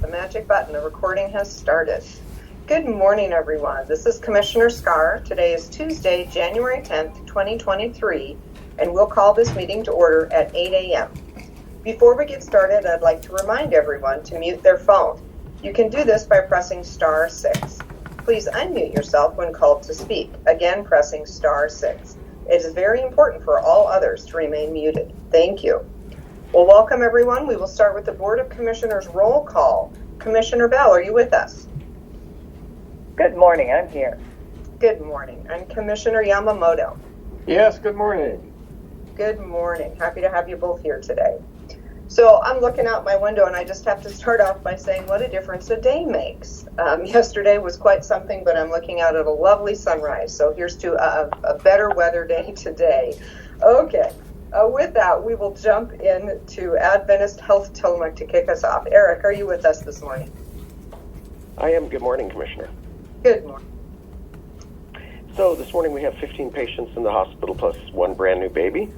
the magic button. The recording has started. Good morning, everyone. This is Commissioner Scar. Today is Tuesday, January 10th, 2023, and we'll call this meeting to order at 8 a.m. Before we get started, I'd like to remind everyone to mute their phone. You can do this by pressing star 6. Please unmute yourself when called to speak, again pressing star 6. It is very important for all others to remain muted. Thank you. Well, welcome everyone. We will start with the Board of Commissioners roll call. Commissioner Bell, are you with us? Good morning, I'm here. Good morning. And Commissioner Yamamoto. Yes, good morning. Good morning. Happy to have you both here today. So I'm looking out my window and I just have to start off by saying what a difference a day makes. Yesterday was quite something, but I'm looking out at a lovely sunrise. So here's to a better weather day today. Okay. With that, we will jump into Adventist Health Tillamook to kick us off. Eric, are you with us this morning? I am. Good morning, Commissioner. Good morning. So this morning we have 15 patients in the hospital plus one brand new baby.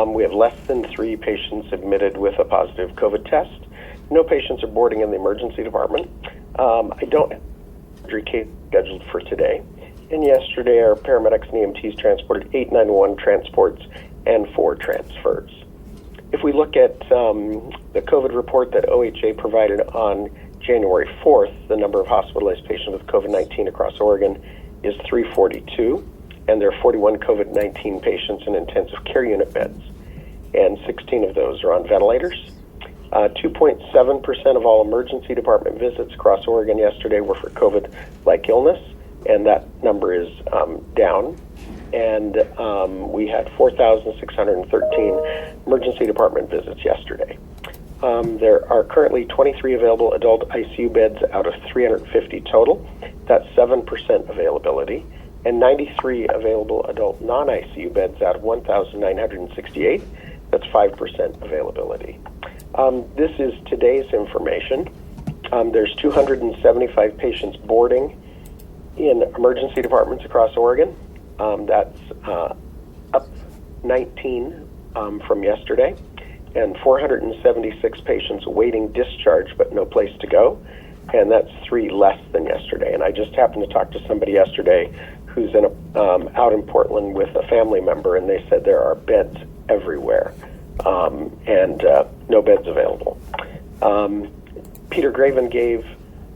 We have less than 3 patients admitted with a positive COVID test. No patients are boarding in the emergency department. I don't have a surgery case scheduled for today. And yesterday our paramedics and EMTs transported 8 911 transports and 4 transfers. If we look at the COVID report that OHA provided on January 4th, the number of hospitalized patients with COVID-19 across Oregon is 342, and there are 41 COVID-19 patients in intensive care unit beds, and 16 of those are on ventilators. 2.7% of all emergency department visits across Oregon yesterday were for COVID-like illness, and that number is down. And we had 4,613 emergency department visits yesterday. There are currently 23 available adult ICU beds out of 350 total. That's 7% availability. And 93 available adult non-ICU beds out of 1,968. That's 5% availability. This is today's information. There's 275 patients boarding in emergency departments across Oregon. That's up 19 from yesterday, and 476 patients awaiting discharge but no place to go, and that's 3 less than yesterday. And I just happened to talk to somebody yesterday who's out in Portland with a family member, and they said there are beds everywhere, and no beds available. Peter Graven gave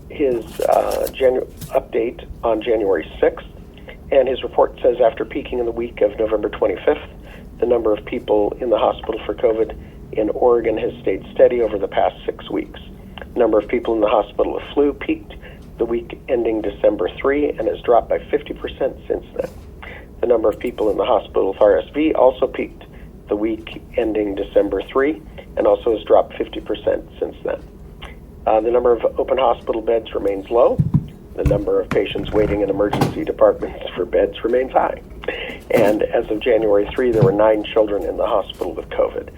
his update on January 6th, and his report says after peaking in the week of November 25th, the number of people in the hospital for COVID in Oregon has stayed steady over the past 6 weeks. The number of people in the hospital with flu peaked the week ending December 3 and has dropped by 50% since then. The number of people in the hospital with RSV also peaked the week ending December 3 and also has dropped 50% since then. The number of open hospital beds remains low. The number of patients waiting in emergency departments for beds remains high. And as of January 3, there were 9 children in the hospital with COVID.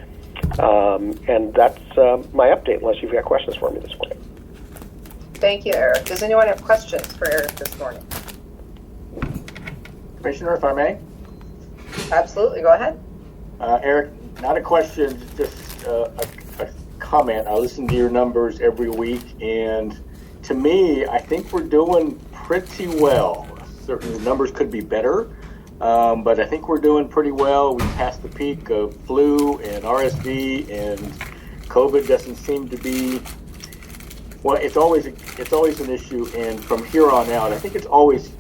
And that's my update, unless you've got questions for me this morning. Thank you, Eric. Does anyone have questions for Eric this morning? Commissioner, if I may? Absolutely. Go ahead. Eric, not a question, just a comment. I listen to your numbers every week, and to me, I think we're doing pretty well. Certainly the numbers could be better, but I think we're doing pretty well. We passed the peak of flu and RSV, and COVID doesn't seem to be, well, it's always an issue, and from here on out, I think it's always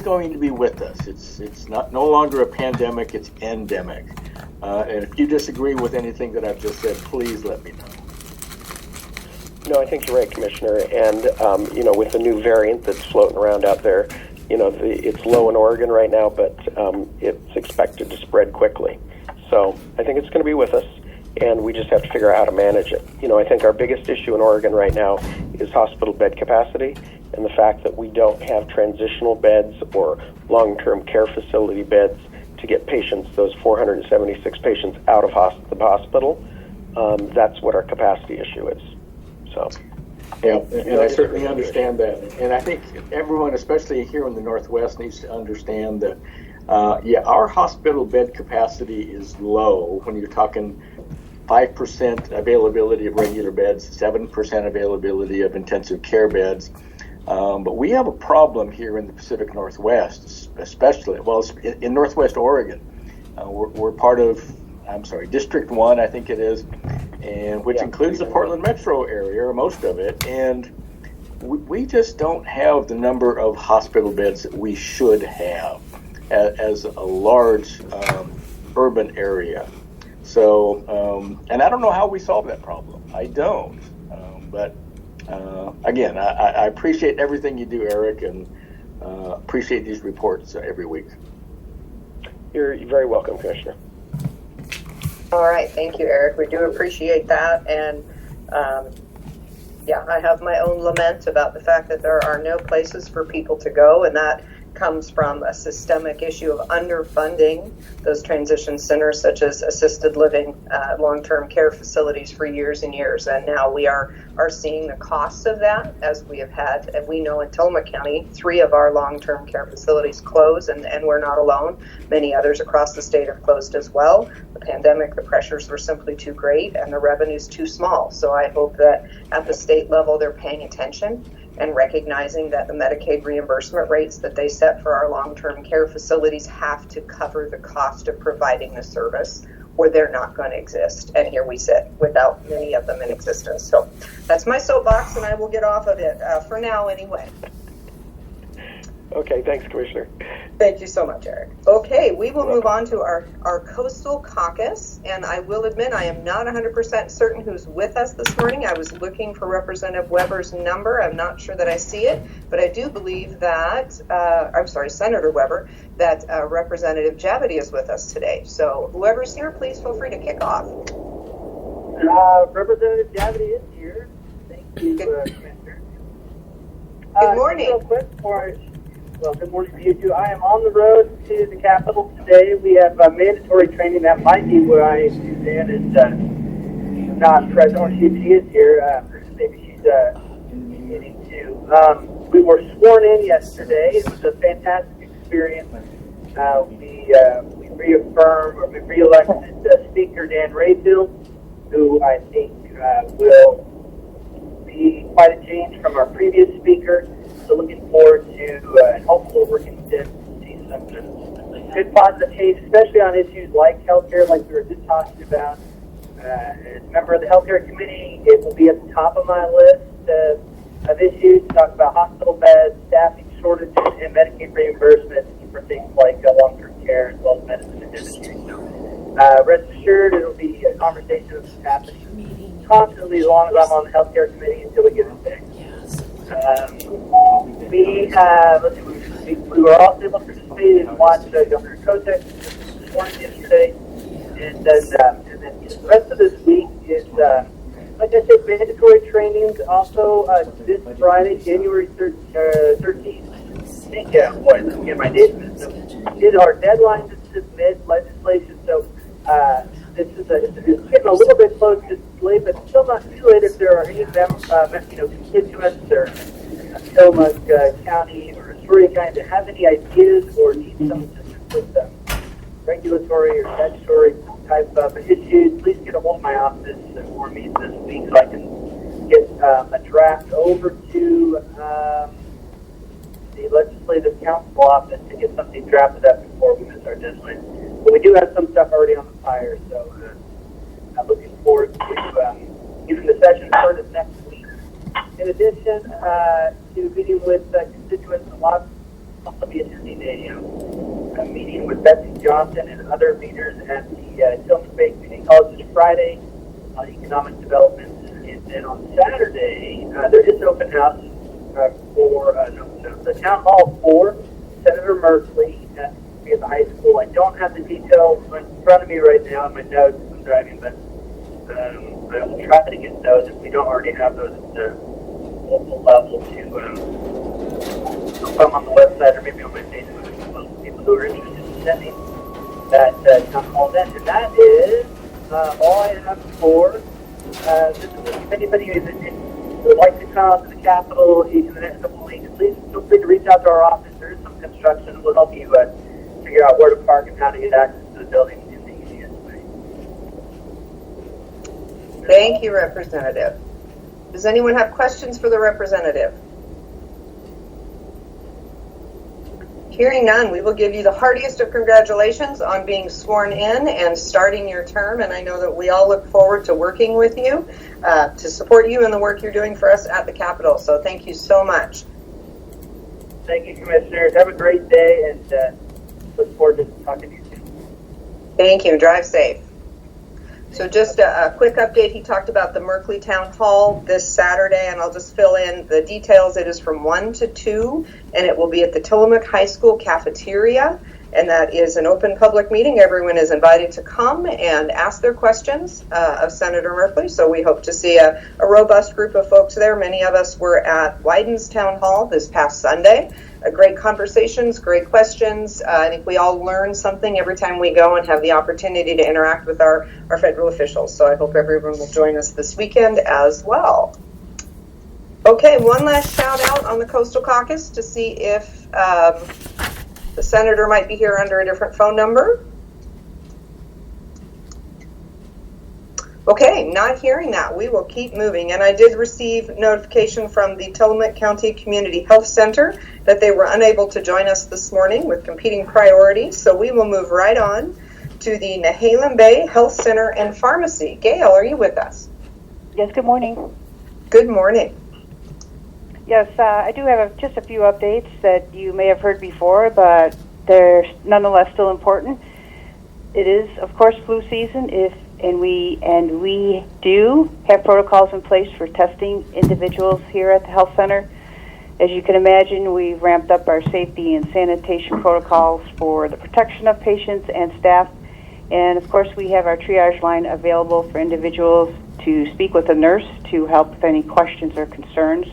going to be with us. It's no longer a pandemic, it's endemic. And if you disagree with anything that I've just said, please let me know. No, I think you're right, Commissioner. And, with the new variant that's floating around out there, it's low in Oregon right now, but it's expected to spread quickly. So I think it's going to be with us, and we just have to figure out how to manage it. I think our biggest issue in Oregon right now is hospital bed capacity and the fact that we don't have transitional beds or long-term care facility beds to get patients, those 476 patients, out of the hospital. That's what our capacity issue is. So, yeah, and I certainly understand that. And I think everyone, especially here in the Northwest, needs to understand that, our hospital bed capacity is low when you're talking 5% availability of regular beds, 7% availability of intensive care beds. But we have a problem here in the Pacific Northwest, especially, well, in Northwest Oregon. We're part of, District 1, I think it is, and which includes the Portland metro area, or most of it. And we just don't have the number of hospital beds that we should have as a large urban area. So, and I don't know how we solve that problem. I don't. But again, I appreciate everything you do, Eric, and appreciate these reports every week. You're very welcome, Commissioner. All right, thank you, Eric. We do appreciate that. And yeah, I have my own lament about the fact that there are no places for people to go, and that comes from a systemic issue of underfunding those transition centers, such as assisted living, long-term care facilities for years and years. And now we are seeing the costs of that, as we have had, and we know in Tillamook County, 3 of our long-term care facilities close, and we're not alone. Many others across the state have closed as well. The pandemic, the pressures were simply too great, and the revenues too small. So I hope that at the state level, they're paying attention and recognizing that the Medicaid reimbursement rates that they set for our long-term care facilities have to cover the cost of providing the service, or they're not going to exist. And here we sit without many of them in existence. So that's my soapbox, and I will get off of it for now anyway. Okay, thanks, Commissioner. Thank you so much, Eric. Okay, we will move on to our Coastal Caucus, and I will admit I am not 100% certain who's with us this morning. I was looking for Representative Weber's number. I'm not sure that I see it, but I do believe that, Senator Weber, that Representative Javity is with us today. So whoever's here, please feel free to kick off. Representative Javity is here. Thank you, Commissioner. Good morning. Real quick good morning to you too. I am on the road to the Capitol today. We have mandatory training. That might be why Suzanne is not present, or she is here. Maybe she's getting to. We were sworn in yesterday. It was a fantastic experience. We re-elected Speaker Dan Rayfield, who I think will be quite a change from our previous speaker. So looking forward to and hopefully working with them to see some good positive change, especially on issues like healthcare, like we were just talking about. As a member of the healthcare committee, it will be at the top of my list of issues to talk about hospital beds, staffing shortages, and Medicaid reimbursement for things like long-term care as well as medicine and dentistry. So rest assured, it'll be a conversation that's happening constantly as long as I'm on the healthcare committee until we get it fixed. We were also able to participate and watch Governor Kotek this morning yesterday, and then the rest of this week is, like I said, mandatory trainings. Also, this Friday, January 13th, let's get my dates mixed up, is our deadline to submit legislation. So it's getting a little bit close to late, but still not too late if there are any constituents or Tillamook County or Astoria County that have any ideas or need some assistance with regulatory or statutory type of issues. Please get a hold of my office or me this week so I can get a draft over to the Legislative Council office to get something drafted up before we miss our deadline. But we do have some stuff already on the fire, so I'm looking forward to getting the session started next week. In addition to meeting with constituents, I'll also be attending a meeting with Betsy Johnson and other leaders at the Tillamook Bay Community College this Friday on economic development. And then on Saturday, there is an open house for the town hall for Senator Merkley at the high school. I don't have the details in front of me right now in my notes. I'm driving, but I will try to get those if we don't already have those at the local level to come on the website or maybe on my Facebook as well. People who are interested in sending that town hall event. And that is all I have for this week. If anybody would like to come out to the Capitol in the next couple of weeks, please feel free to reach out to our office. There is some construction. We'll help you figure out where to park and how to get access to the building in the easiest way. Thank you, Representative. Does anyone have questions for the representative? Hearing none, we will give you the heartiest of congratulations on being sworn in and starting your term. And I know that we all look forward to working with you to support you in the work you're doing for us at the Capitol. So thank you so much. Thank you, Commissioners. Have a great day, and look forward to talking to you soon. Thank you. Drive safe. So just a quick update. He talked about the Merkley Town Hall this Saturday, and I'll just fill in the details. It is from 1 to 2, and it will be at the Tillamook High School cafeteria, and that is an open public meeting. Everyone is invited to come and ask their questions of Senator Merkley, so we hope to see a robust group of folks there. Many of us were at Wyden's Town Hall this past Sunday. Great conversations, great questions. I think we all learn something every time we go and have the opportunity to interact with our federal officials. So I hope everyone will join us this weekend as well. Okay, one last shout out on the Coastal Caucus to see if the senator might be here under a different phone number. Okay, not hearing that. We will keep moving. And I did receive notification from the Tillamook County Community Health Center that they were unable to join us this morning with competing priorities. So we will move right on to the Nehalem Bay Health Center and Pharmacy. Gail, are you with us? Yes, good morning. Good morning. Yes, I do have just a few updates that you may have heard before, but they're nonetheless still important. It is, of course, flu season, and we do have protocols in place for testing individuals here at the health center. As you can imagine, we've ramped up our safety and sanitation protocols for the protection of patients and staff. And of course, we have our triage line available for individuals to speak with a nurse to help with any questions or concerns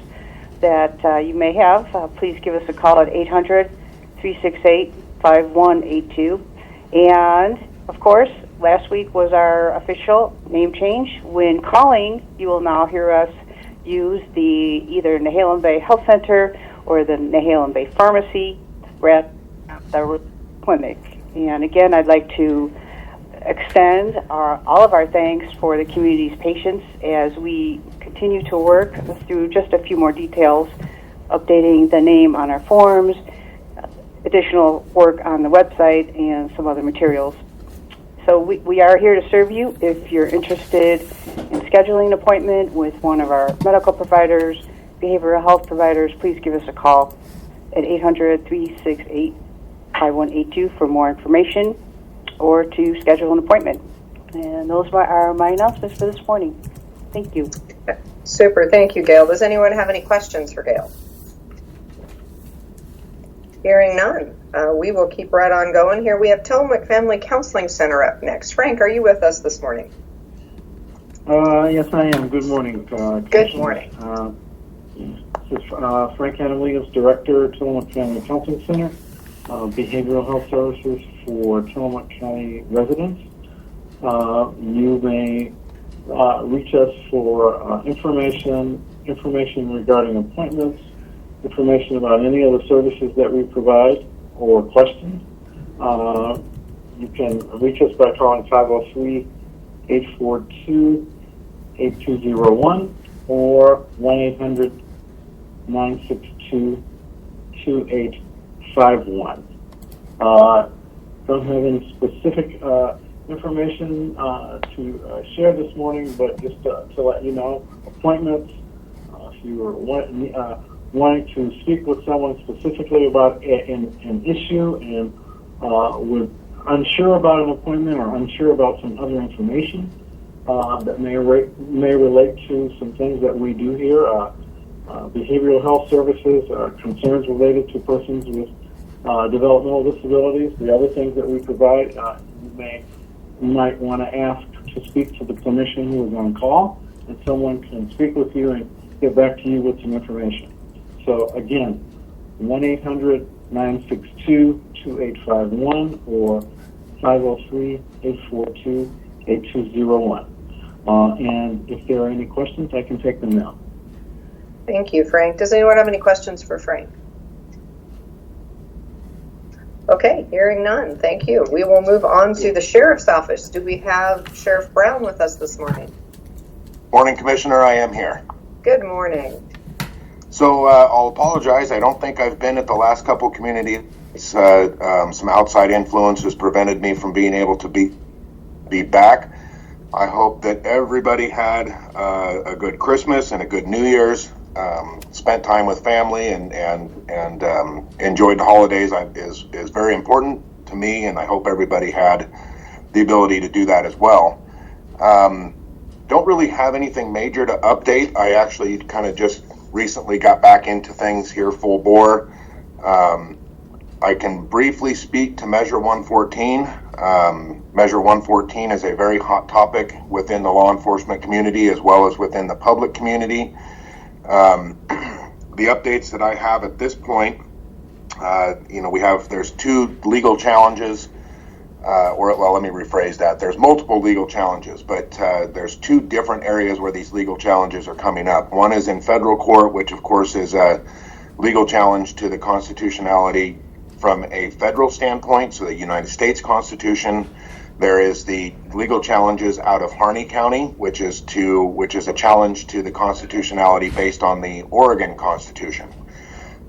that you may have. Please give us a call at 800-368-5182. And of course, last week was our official name change. When calling, you will now hear us use the either Nehalem Bay Health Center or the Nehalem Bay Pharmacy at the clinic. And again, I'd like to extend all of our thanks for the community's patience as we continue to work through just a few more details, updating the name on our forms, additional work on the website, and some other materials. So we are here to serve you. If you're interested in scheduling an appointment with one of our medical providers, behavioral health providers, please give us a call at 800-368-5182 for more information or to schedule an appointment. And those are my announcements for this morning. Thank you. Super. Thank you, Gail. Does anyone have any questions for Gail? Hearing none, we will keep right on going here. We have Tillamook Family Counseling Center up next. Frank, are you with us this morning? Yes, I am. Good morning. Good morning. This is Frank Adamlios, Director, Tillamook Family Counseling Center, Behavioral Health Services for Tillamook County residents. You may reach us for information regarding appointments, information about any other services that we provide, or questions. You can reach us by calling 503-842-8201 or 1-800-962-2851. Don't have any specific information to share this morning, but just to let you know, appointments, if you are wanting to speak with someone specifically about an issue and we're unsure about an appointment or unsure about some other information that may relate to some things that we do here, behavioral health services, concerns related to persons with developmental disabilities, the other things that we provide, you might want to ask to speak to the clinician who is on call, and someone can speak with you and get back to you with some information. So again, 1-800-962-2851 or 503-842-8201. And if there are any questions, I can take them now. Thank you, Frank. Does anyone have any questions for Frank? Okay, hearing none. Thank you. We will move on to the Sheriff's Office. Do we have Sheriff Brown with us this morning? Morning, Commissioner. I am here. Good morning. So I'll apologize. I don't think I've been at the last couple communities. Some outside influences prevented me from being able to be back. I hope that everybody had a good Christmas and a good New Year's. Spent time with family and enjoyed the holidays is very important to me, and I hope everybody had the ability to do that as well. Don't really have anything major to update. I actually kind of just recently got back into things here full bore. I can briefly speak to Measure 114. Measure 114 is a very hot topic within the law enforcement community as well as within the public community. The updates that I have at this point, there's two legal challenges, let me rephrase that. There's multiple legal challenges, but there's two different areas where these legal challenges are coming up. One is in federal court, which of course is a legal challenge to the constitutionality from a federal standpoint, so the United States Constitution. There is the legal challenges out of Harney County, which is a challenge to the constitutionality based on the Oregon Constitution.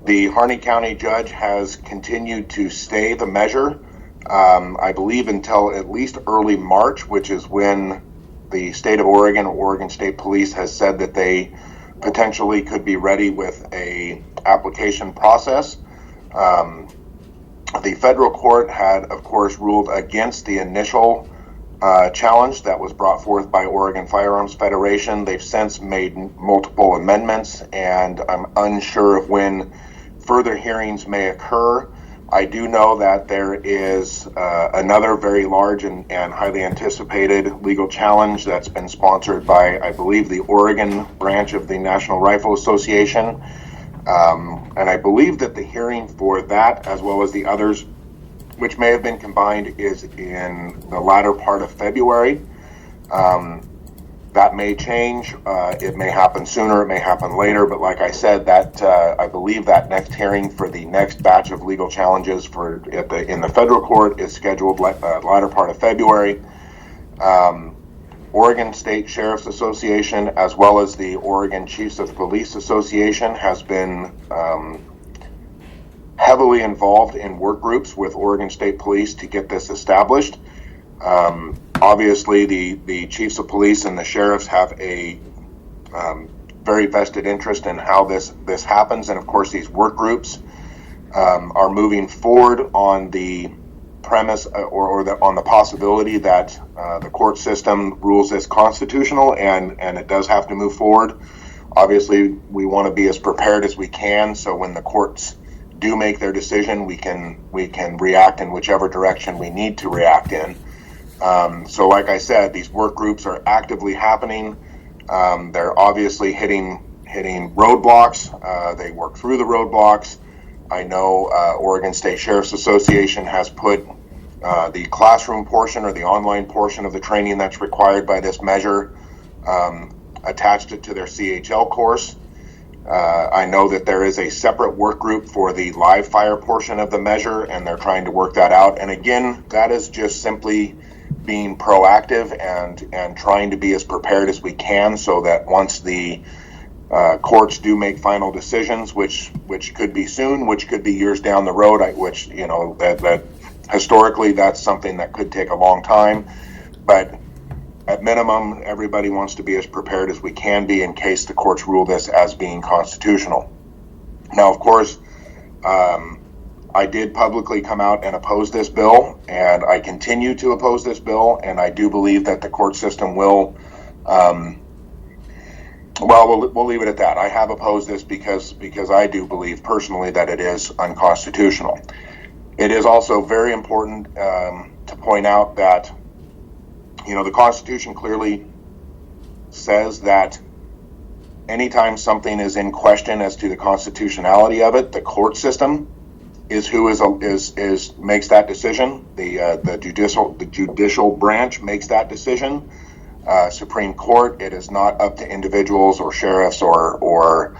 The Harney County judge has continued to stay the measure, I believe until at least early March, which is when the state of Oregon, Oregon State Police, has said that they potentially could be ready with a application process. The federal court had, of course, ruled against the initial challenge that was brought forth by Oregon Firearms Federation. They've since made multiple amendments, and I'm unsure of when further hearings may occur. I do know that there is another very large and highly anticipated legal challenge that's been sponsored by, I believe, the Oregon branch of the National Rifle Association. And I believe that the hearing for that, as well as the others, which may have been combined, is in the latter part of February. That may change. It may happen sooner. It may happen later. But like I said, that I believe that next hearing for the next batch of legal challenges in the federal court is scheduled latter part of February. Oregon State Sheriff's Association, as well as the Oregon Chiefs of Police Association, has been heavily involved in work groups with Oregon State Police to get this established. Obviously, the Chiefs of Police and the sheriffs have a very vested interest in how this happens, and of course, these work groups are moving forward on the premise on the possibility that the court system rules this constitutional, and it does have to move forward. Obviously, we want to be as prepared as we can, so when the courts do make their decision, we can react in whichever direction we need to react in. So like I said, these work groups are actively happening. They're obviously hitting roadblocks. They work through the roadblocks. I know Oregon State Sheriff's Association has put the classroom portion or the online portion of the training that's required by this measure, attached it to their CHL course. I know that there is a separate work group for the live fire portion of the measure, and they're trying to work that out. And again, that is just simply being proactive and trying to be as prepared as we can, so that once the courts do make final decisions, which could be soon, which could be years down the road, that historically that's something that could take a long time, but at minimum, everybody wants to be as prepared as we can be in case the courts rule this as being constitutional. Now, of course, I did publicly come out and oppose this bill, and I continue to oppose this bill, and I do believe that the court system will, we'll leave it at that. I have opposed this because I do believe personally that it is unconstitutional. It is also very important to point out that, the Constitution clearly says that anytime something is in question as to the constitutionality of it, the court system is who makes that decision. The judicial branch makes that decision. Supreme Court, it is not up to individuals or sheriffs or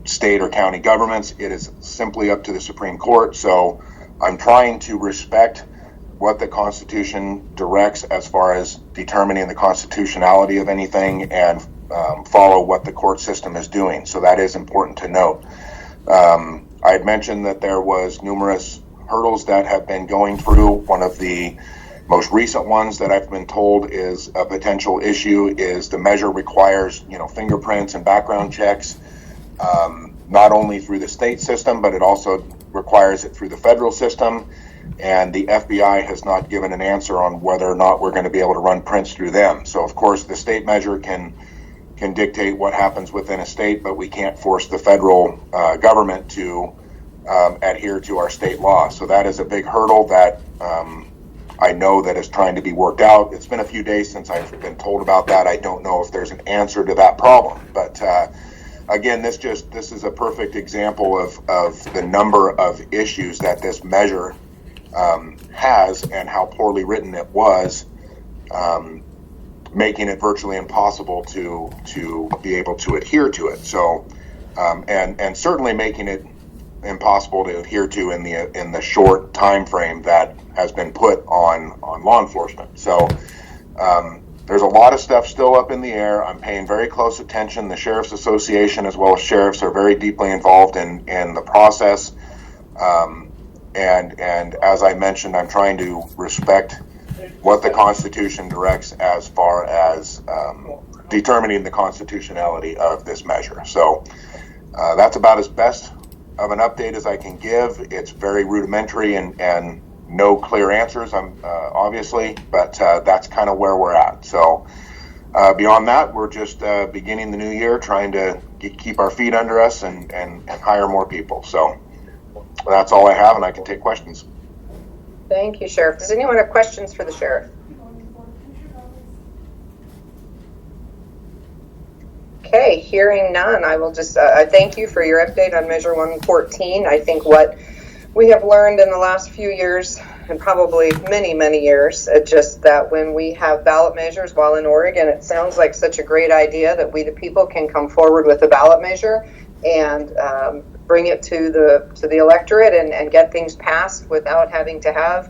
state or county governments. It is simply up to the Supreme Court. So I'm trying to respect what the Constitution directs as far as determining the constitutionality of anything and follow what the court system is doing. So that is important to note. I had mentioned that there was numerous hurdles that have been going through. One of the most recent ones that I've been told is a potential issue is the measure requires, fingerprints and background checks, not only through the state system, but it also requires it through the federal system. And the FBI has not given an answer on whether or not we're going to be able to run prints through them. So of course the state measure can dictate what happens within a state, but we can't force the federal government to adhere to our state law. So that is a big hurdle that I know that is trying to be worked out. It's been a few days since I've been told about that. I don't know if there's an answer to that problem, but again, this is a perfect example of the number of issues that this measure has and how poorly written it was, making it virtually impossible to be able to adhere to it. So, and certainly making it impossible to adhere to in the short time frame that has been put on law enforcement. So, there's a lot of stuff still up in the air. I'm paying very close attention. The Sheriff's Association as well as sheriffs are very deeply involved in the process. And as I mentioned, I'm trying to respect what the Constitution directs as far as determining the constitutionality of this measure. So that's about as best of an update as I can give. It's very rudimentary and no clear answers, obviously, but that's kind of where we're at. So beyond that, we're just beginning the new year, trying to keep our feet under us and hire more people. So that's all I have, and I can take questions. Thank you, Sheriff. Does anyone have questions for the Sheriff? Okay, hearing none, I will just thank you for your update on Measure 114. I think what we have learned in the last few years, and probably many, many years, just that when we have ballot measures, while in Oregon it sounds like such a great idea that we the people can come forward with a ballot measure and bring it to the electorate and get things passed without having to have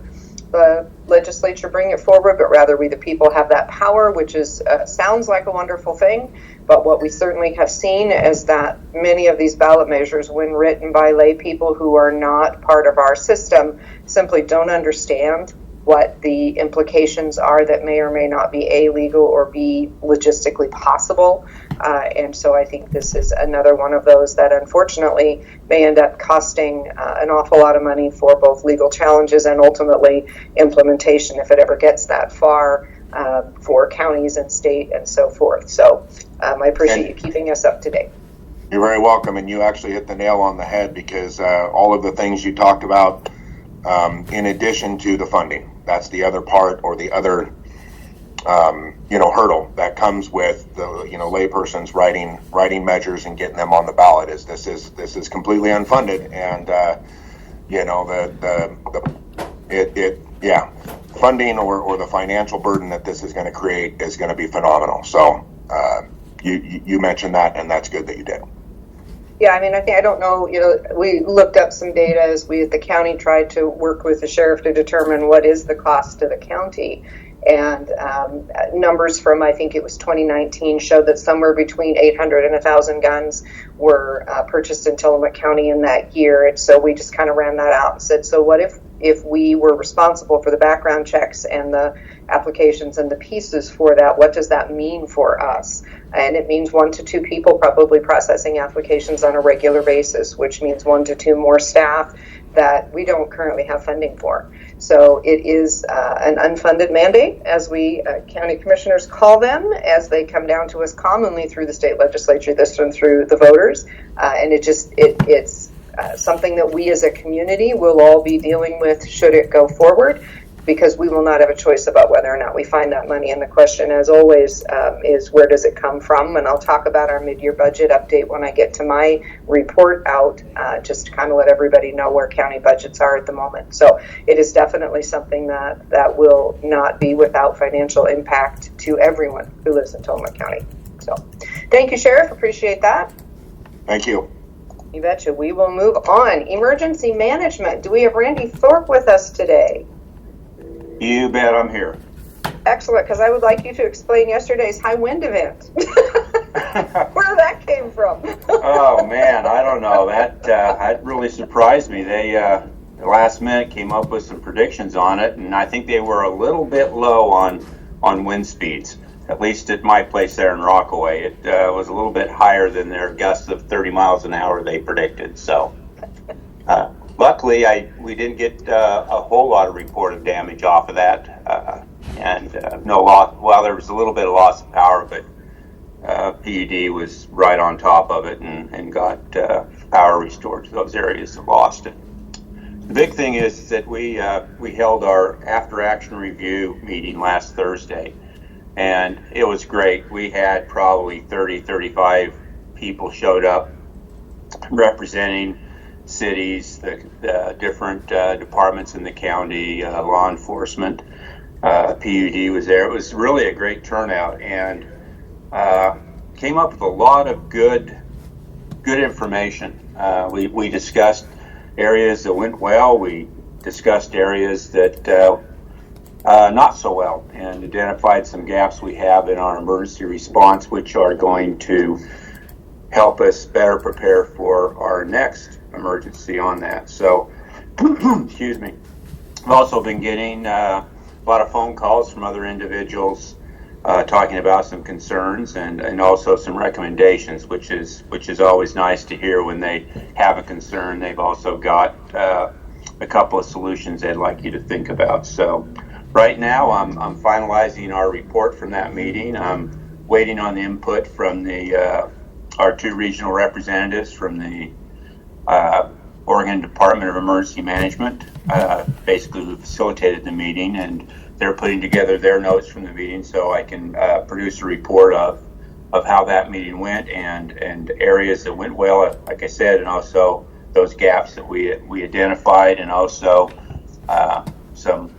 the legislature bring it forward, but rather we the people have that power, which is sounds like a wonderful thing. But what we certainly have seen is that many of these ballot measures, when written by lay people who are not part of our system, simply don't understand what the implications are that may or may not be A, legal, or B, logistically possible. And so I think this is another one of those that unfortunately may end up costing an awful lot of money for both legal challenges and ultimately implementation if it ever gets that far for counties and state and so forth. So I appreciate you keeping us up to date. You're very welcome, and you actually hit the nail on the head because all of the things you talked about, in addition to the funding, that's the other part or the other hurdle that comes with the laypersons writing measures and getting them on the ballot. This is completely unfunded, and funding or the financial burden that this is going to create is going to be phenomenal. So you mentioned that, and that's good that you did. Yeah, I mean, I don't know, we looked up some data as we at the county tried to work with the sheriff to determine what is the cost to the county. And numbers from, I think it was 2019, showed that somewhere between 800 and 1,000 guns were purchased in Tillamook County in that year. And so we just kind of ran that out and said, so what if we were responsible for the background checks and the applications and the pieces for that, what does that mean for us? And it means 1 to 2 people probably processing applications on a regular basis, which means 1 to 2 more staff that we don't currently have funding for. So it is an unfunded mandate, as we county commissioners call them, as they come down to us commonly through the state legislature, this one through the voters. And it's something that we as a community will all be dealing with should it go forward, because we will not have a choice about whether or not we find that money. And the question, as always, is where does it come from? And I'll talk about our mid-year budget update when I get to my report out, just to kind of let everybody know where county budgets are at the moment. So it is definitely something that will not be without financial impact to everyone who lives in Tillamook County. So thank you, Sheriff. Appreciate that. Thank you. You betcha. We will move on. Emergency management. Do we have Randy Thorpe with us today? You bet I'm here. Excellent, because I would like you to explain yesterday's high wind event. Where that came from. Oh man, I don't know. That really surprised me. They last minute came up with some predictions on it, and I think they were a little bit low on wind speeds. At least at my place there in Rockaway, it was a little bit higher than their gusts of 30 miles an hour they predicted. So luckily, we didn't get a whole lot of reported damage off of that, and no loss. Well, there was a little bit of loss of power, but PUD was right on top of it and got power restored to those areas that lost it. The big thing is that we held our after-action review meeting last Thursday, and it was great. We had probably 35 people showed up representing cities, the different departments in the county, law enforcement. PUD was there. It was really a great turnout, and came up with a lot of good information. We discussed areas that went well. We discussed areas that not so well, and identified some gaps we have in our emergency response, which are going to help us better prepare for our next emergency on that. So, excuse me. I've also been getting a lot of phone calls from other individuals talking about some concerns and also some recommendations, which is always nice to hear when they have a concern. They've also got a couple of solutions they'd like you to think about. So right now I'm finalizing our report from that meeting. I'm waiting on the input from our two regional representatives from the Oregon Department of Emergency Management, basically who facilitated the meeting, and they're putting together their notes from the meeting so I can produce a report of how that meeting went and areas that went well, like I said, and also those gaps that we identified, and also some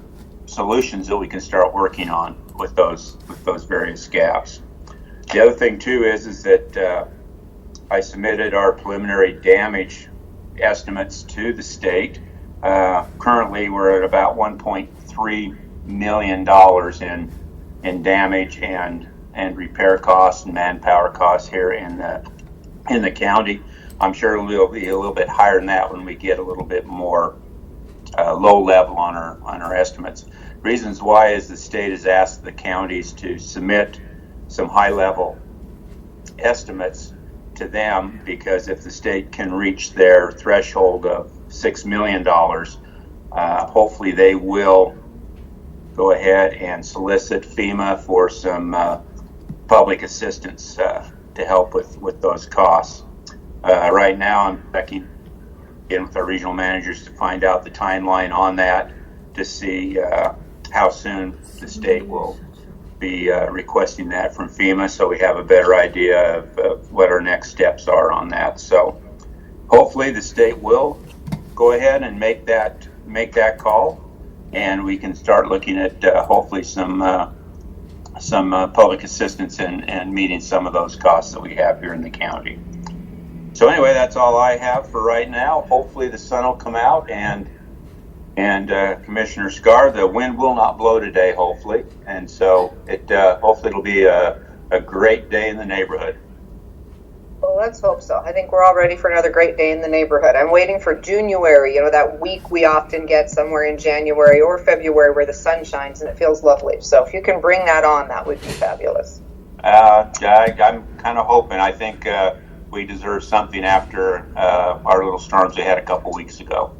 solutions that we can start working on with those various gaps. The other thing too is that I submitted our preliminary damage estimates to the state. Currently, we're at about $1.3 million in damage and repair costs and manpower costs here in the county. I'm sure it'll be a little bit higher than that when we get a little bit more low level on our estimates. Reasons why is the state has asked the counties to submit some high level estimates to them, because if the state can reach their threshold of $6 million, hopefully they will go ahead and solicit FEMA for some public assistance to help with those costs. Right now I'm checking in with our regional managers to find out the timeline on that, to see how soon the state will be requesting that from FEMA, so we have a better idea of what our next steps are on that. So hopefully the state will go ahead and make that call, and we can start looking at hopefully some public assistance and meeting some of those costs that we have here in the county. So anyway, that's all I have for right now. Hopefully the sun will come out, and Commissioner Scar, the wind will not blow today, hopefully, and so hopefully it'll be a great day in the neighborhood. Well, let's hope so. I think we're all ready for another great day in the neighborhood. I'm waiting for January, that week we often get somewhere in January or February where the sun shines and it feels lovely. So if you can bring that on, that would be fabulous. I'm kind of hoping. I think we deserve something after our little storms we had a couple weeks ago.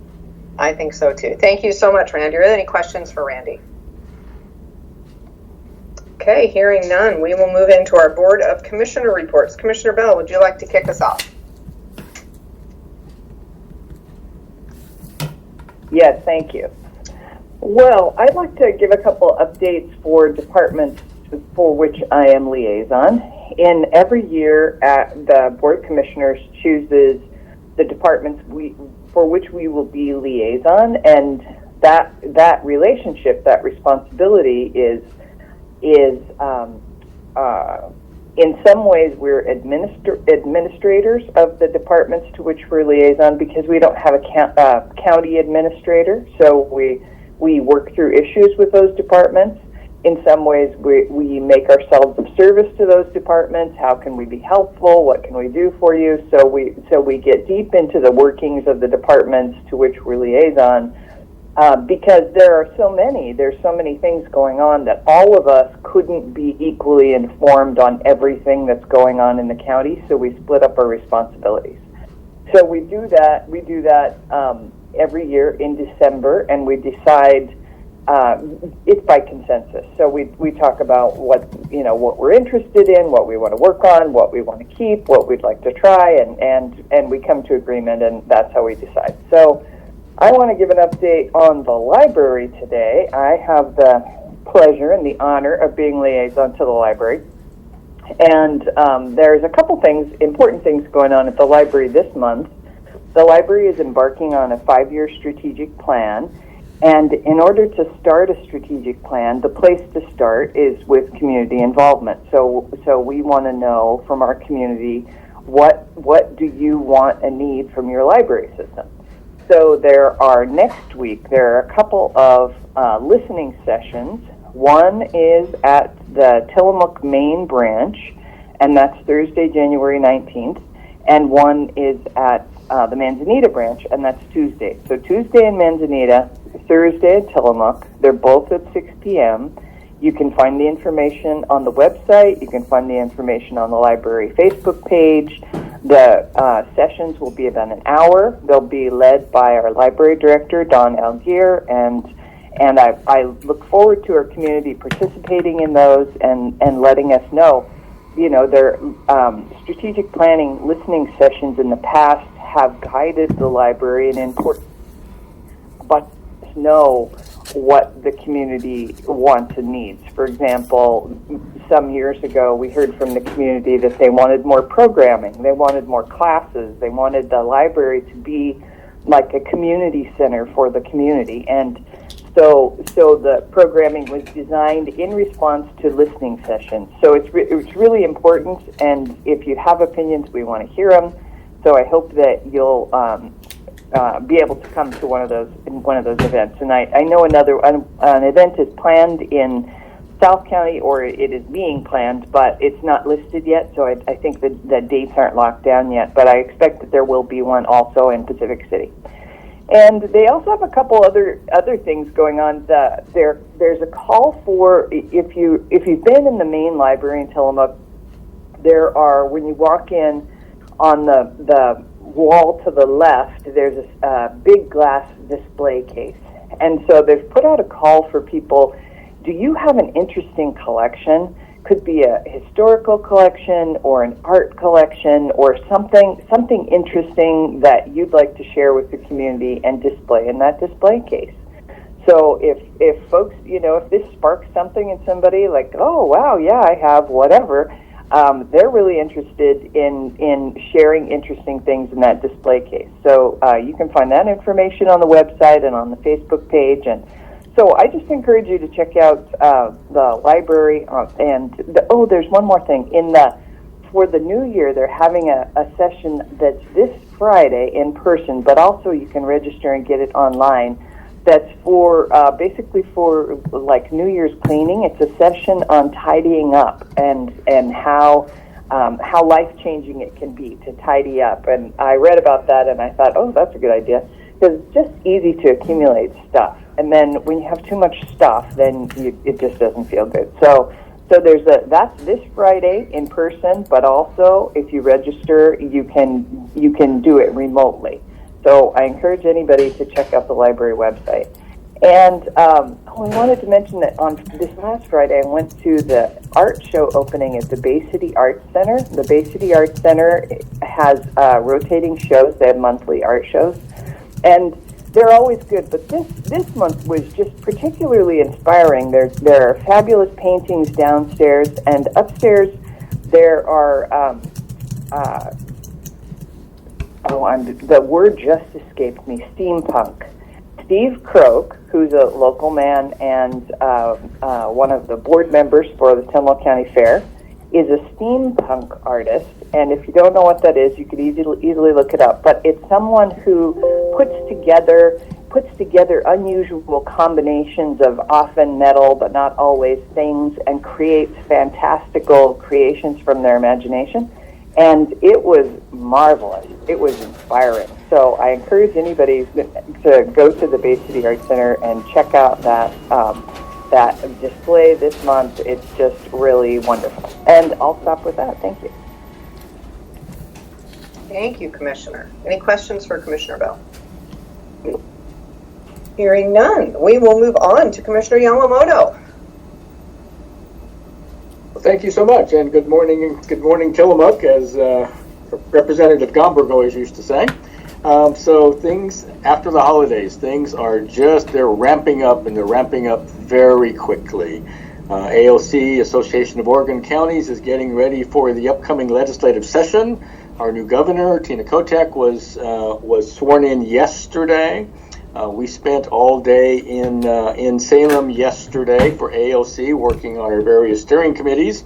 I think so too. Thank you so much, Randy. Are there any questions for Randy? Okay, hearing none, we will move into our Board of Commissioner reports. Commissioner Bell, would you like to kick us off? Yes, thank you. Well, I'd like to give a couple updates for departments for which I am liaison. And every year, the Board of Commissioners chooses the departments for which we will be liaison, and that relationship, that responsibility is in some ways we're administrators of the departments to which we're liaison, because we don't have a county administrator, so we We work through issues with those departments. In some ways, we make ourselves of service to those departments. How can we be helpful? What can we do for you? So we get deep into the workings of the departments to which we're liaison, because there's so many things going on that all of us couldn't be equally informed on everything that's going on in the county. So we split up our responsibilities. So we do that every year in December, and we decide. It's by consensus. So we talk about what we're interested in, what we want to work on, what we want to keep, what we'd like to try, and we come to agreement, and that's how we decide. So I want to give an update on the library today. I have the pleasure and the honor of being liaison to the library. And there's a couple things, important things going on at the library this month. The library is embarking on a 5-year strategic plan. And in order to start a strategic plan, the place to start is with community involvement. So we want to know from our community, what do you want and need from your library system? So next week, there are a couple of listening sessions. One is at the Tillamook main branch, and that's Thursday, January 19th. And one is at the Manzanita branch, and that's Tuesday. So Tuesday in Manzanita, Thursday at Tillamook. They're both at 6 p.m. You can find the information on the website. You can find the information on the library Facebook page. The sessions will be about an hour. They'll be led by our library director, Don Algier, and I look forward to our community participating in those and letting us know. Their strategic planning listening sessions in the past have guided the library in important, but know what the community wants and needs. For example, some years ago, we heard from the community that they wanted more programming, they wanted more classes, they wanted the library to be like a community center for the community. And so the programming was designed in response to listening sessions. So it's really important, and if you have opinions, we want to hear them. So I hope that you'll be able to come to one of those events. And I know an event is planned in South County, or it is being planned, but it's not listed yet. So I think the dates aren't locked down yet. But I expect that there will be one also in Pacific City. And they also have a couple other things going on. There's a call for, if you've been in the main library in Tillamook, there are, when you walk in on the wall to the left, there's a big glass display case. And so they've put out a call for people. Do you have an interesting collection? Could be a historical collection or an art collection or something interesting that you'd like to share with the community and display in that display case. So if folks, if this sparks something in somebody, like, oh wow, yeah, I have whatever, they're really interested in sharing interesting things in that display case. So you can find that information on the website and on the Facebook page. And so I just encourage you to check out the library. There's one more thing. For the new year, they're having a session that's this Friday in person, but also you can register and get it online. That's for basically for like New Year's cleaning. It's a session on tidying up and how life-changing it can be to tidy up. And I read about that and I thought, oh, that's a good idea, because it's just easy to accumulate stuff. And then when you have too much stuff, then it just doesn't feel good. So that's this Friday in person, but also if you register, you can do it remotely. So I encourage anybody to check out the library website. And I wanted to mention that on this last Friday, I went to the art show opening at the Bay City Arts Center. The Bay City Arts Center has rotating shows. They have monthly art shows. And they're always good, but this month was just particularly inspiring. There are fabulous paintings downstairs, and upstairs there are the word just escaped me, steampunk. Steve Croak, who's a local man and one of the board members for the Tillamook County Fair, is a steampunk artist. And if you don't know what that is, you could easily look it up. But it's someone who puts together puts together unusual combinations of often metal but not always things and creates fantastical creations from their imagination. And it was marvelous. It was inspiring. So I encourage anybody to go to the Bay City Art Center and check out that display this month. It's just really wonderful. And I'll stop with that. Thank you. Thank you, Commissioner. Any questions for Commissioner Bell? Hearing none, we will move on to Commissioner Yamamoto. Well, thank you so much, and good morning, Tillamook, as Representative Gomberg always used to say. So things after the holidays, things are they're ramping up, and they're ramping up very quickly. AOC, Association of Oregon Counties, is getting ready for the upcoming legislative session. Our new governor, Tina Kotek, was sworn in yesterday. We spent all day in Salem yesterday for AOC, working on our various steering committees.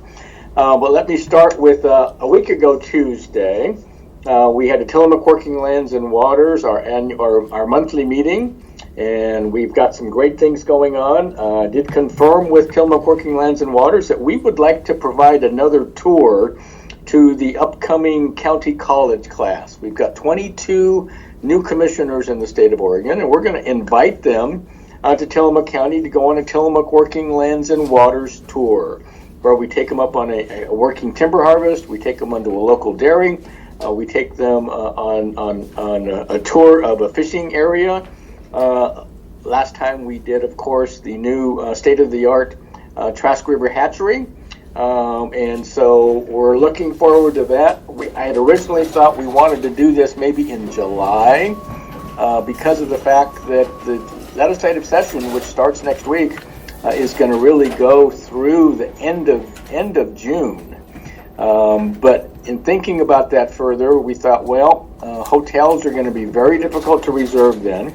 But let me start with a week ago Tuesday. We had a Tillamook Working Lands and Waters, our monthly meeting, and we've got some great things going on. I did confirm with Tillamook Working Lands and Waters that we would like to provide another tour to the upcoming county college class. We've got 22 new commissioners in the state of Oregon, and we're going to invite them to Tillamook County to go on a Tillamook Working Lands and Waters tour, where we take them up on a working timber harvest, we take them onto a local dairy, we take them on a tour of a fishing area. Last time we did, of course, the new state-of-the-art Trask River Hatchery. And so we're looking forward to that. I had originally thought we wanted to do this maybe in July because of the fact that the legislative session, which starts next week, is going to really go through the end of June. But in thinking about that further, we thought, well, hotels are going to be very difficult to reserve then.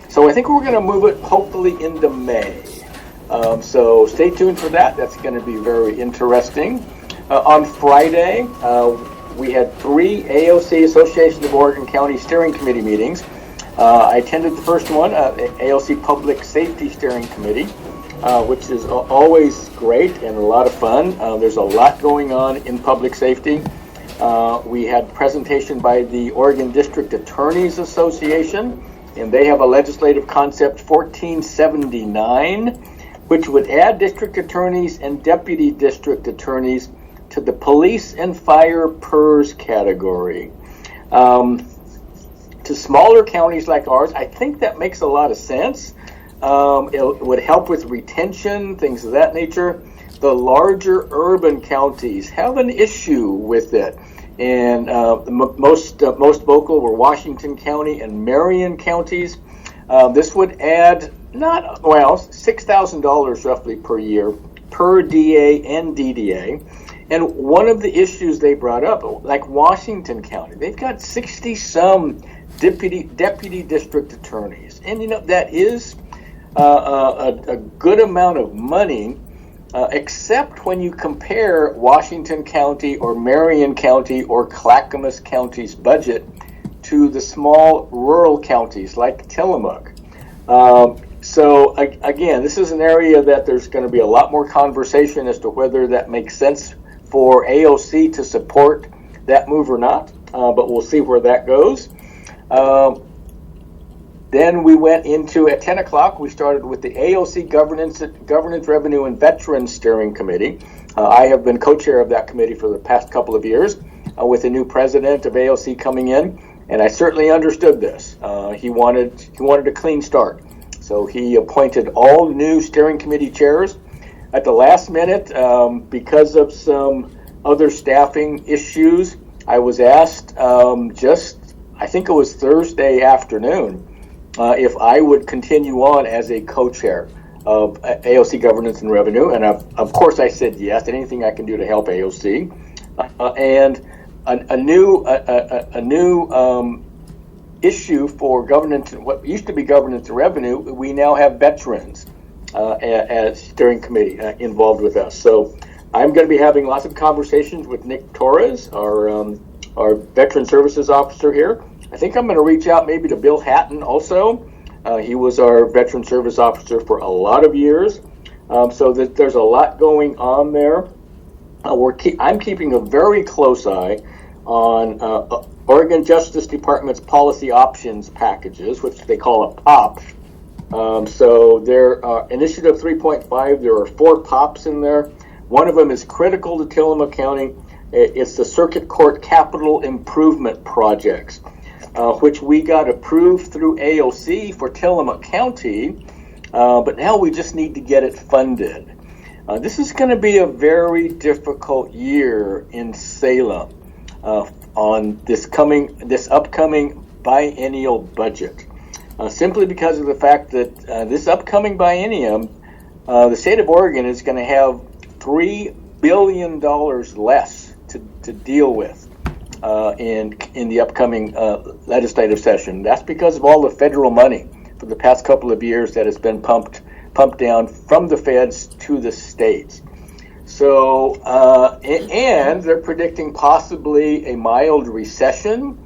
So I think we're going to move it hopefully into May. So stay tuned for that. That's going to be very interesting. On Friday, we had 3 AOC, Association of Oregon County Steering Committee meetings. I attended the first one, AOC Public Safety Steering Committee, which is always great and a lot of fun. There's a lot going on in public safety. We had presentation by the Oregon District Attorneys Association, and they have a legislative concept 1479, which would add district attorneys and deputy district attorneys to the police and fire PERS category. To smaller counties like ours, I think that makes a lot of sense. It would help with retention, things of that nature. The larger urban counties have an issue with it. And the most vocal were Washington County and Marion counties. This would add $6,000 roughly per year per DA and DDA. And one of the issues they brought up, like Washington County, they've got 60-some deputy district attorneys. And, that is a good amount of money, except when you compare Washington County or Marion County or Clackamas County's budget to the small rural counties like Tillamook. So again, this is an area that there's going to be a lot more conversation as to whether that makes sense for AOC to support that move or not, but we'll see where that goes. Then we went into, at 10 o'clock, we started with the AOC Governance, Revenue, and Veterans Steering Committee. I have been co-chair of that committee for the past couple of years with the new president of AOC coming in, and I certainly understood this. He wanted a clean start. So he appointed all new steering committee chairs. At the last minute, because of some other staffing issues, I was asked I think it was Thursday afternoon, if I would continue on as a co-chair of AOC Governance and Revenue. And of course I said yes, anything I can do to help AOC. And a new issue for governance, what used to be governance and revenue, we now have veterans as steering committee involved with us. So I'm going to be having lots of conversations with Nick Torres, our Veteran Services Officer here. I think I'm going to reach out maybe to Bill Hatton also He was our veteran service officer for a lot of years. So that there's a lot going on there. I'm keeping a very close eye on Oregon Justice Department's policy options packages, which they call a POP. So there are Initiative 3.5, there are 4 POPs in there. One of them is critical to Tillamook County. It's the Circuit Court Capital Improvement Projects, which we got approved through AOC for Tillamook County, but now we just need to get it funded. This is going to be a very difficult year in Salem on this upcoming biennial budget, simply because of the fact that this upcoming biennium, the state of Oregon is going to have $3 billion less to deal with in the upcoming legislative session. That's because of all the federal money for the past couple of years that has been pumped down from the feds to the states. So, and they're predicting possibly a mild recession.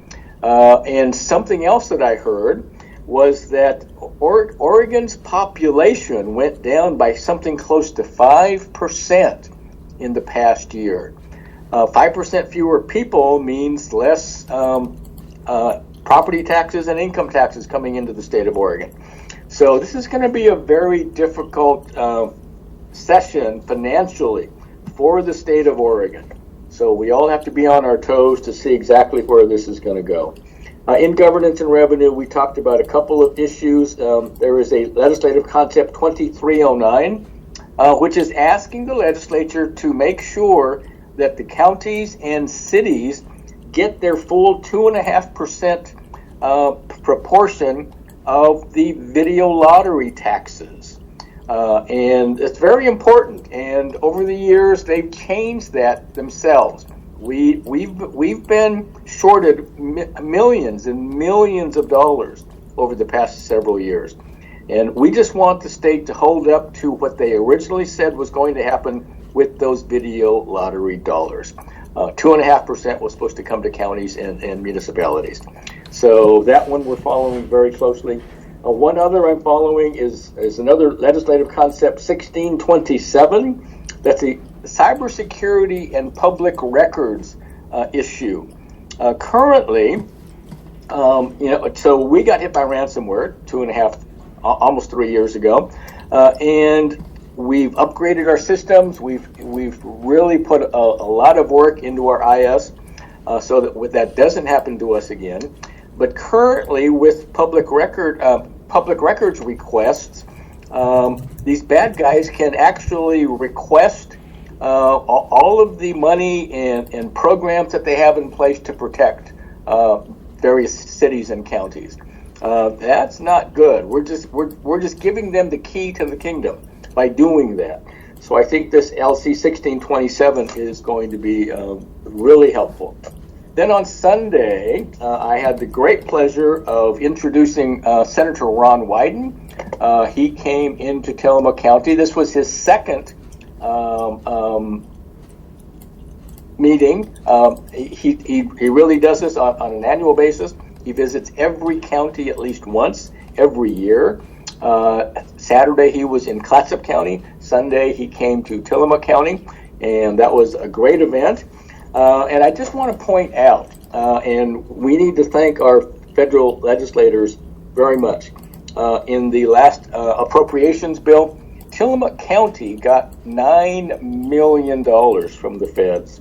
And something else that I heard was that Oregon's population went down by something close to 5% in the past year. 5% fewer people means less property taxes and income taxes coming into the state of Oregon. So this is going to be a very difficult session financially for the state of Oregon. So we all have to be on our toes to see exactly where this is going to go. In governance and revenue, we talked about a couple of issues. There is a legislative concept 2309, which is asking the legislature to make sure that the counties and cities get their full 2.5% proportion of the video lottery taxes. And it's very important. And over the years, they've changed that themselves. We've been shorted millions and millions of dollars over the past several years. And we just want the state to hold up to what they originally said was going to happen with those video lottery dollars. 2.5% was supposed to come to counties and municipalities. So that one we're following very closely. One other I'm following is another legislative concept, 1627. That's the cybersecurity and public records issue. Currently, so we got hit by ransomware 2.5, almost 3 years ago, and we've upgraded our systems. We've really put a lot of work into our IS so that doesn't happen to us again. But currently, with public records requests, these bad guys can actually request all of the money and programs that they have in place to protect various cities and counties. That's not good. We're just giving them the key to the kingdom by doing that. So I think this LC 1627 is going to be really helpful. Then on Sunday, I had the great pleasure of introducing Senator Ron Wyden. He came into Tillamook County. This was his second meeting. He really does this on an annual basis. He visits every county at least once every year. Saturday he was in Clatsop County. Sunday he came to Tillamook County, and that was a great event. And I just want to point out, and we need to thank our federal legislators very much. In the last appropriations bill, Tillamook County got $9 million from the feds.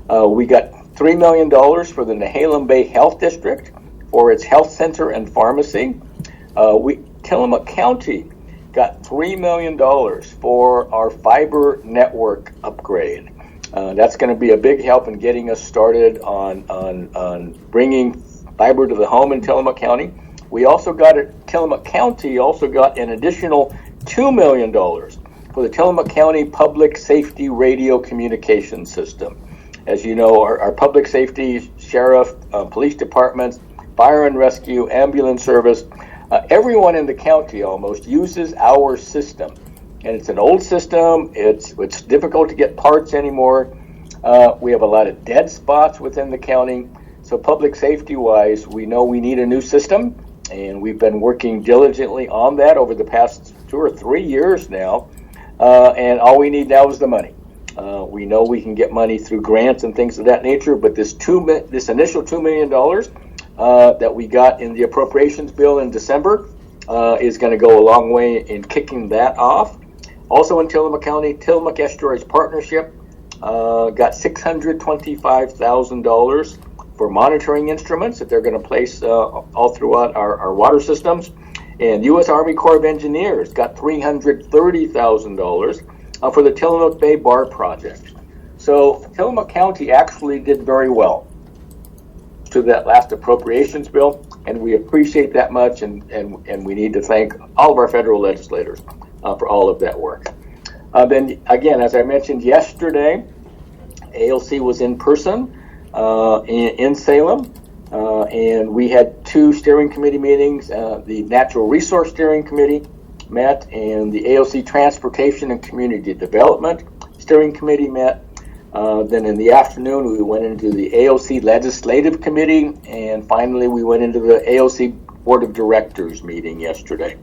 We got $3 million for the Nehalem Bay Health District for its health center and pharmacy. Tillamook County got $3 million for our fiber network upgrade. That's going to be a big help in getting us started on bringing fiber to the home in Tillamook County. We also Tillamook County also got an additional $2 million for the Tillamook County Public Safety Radio Communication System. As you know, our public safety, sheriff, police departments, fire and rescue, ambulance service, everyone in the county almost uses our system. And it's an old system. It's difficult to get parts anymore. We have a lot of dead spots within the county. So public safety-wise, we know we need a new system. and we've been working diligently on that over the past 2 or 3 years now. And all we need now is the money. We know we can get money through grants and things of that nature, but this initial $2 million that we got in the appropriations bill in December is going to go a long way in kicking that off. Also in Tillamook County, Tillamook Estuaries Partnership got $625,000 for monitoring instruments that they're going to place all throughout our water systems. And U.S. Army Corps of Engineers got $330,000 for the Tillamook Bay Bar project. So Tillamook County actually did very well to that last appropriations bill, and we appreciate that much, and we need to thank all of our federal legislators for all of that work. Then again, as I mentioned yesterday, ALC was in person in Salem, and we had 2 steering committee meetings. The Natural Resource Steering Committee met, and the AOC Transportation and Community Development Steering Committee met. Then in the afternoon, we went into the AOC Legislative Committee, and finally we went into the AOC Board of Directors meeting yesterday.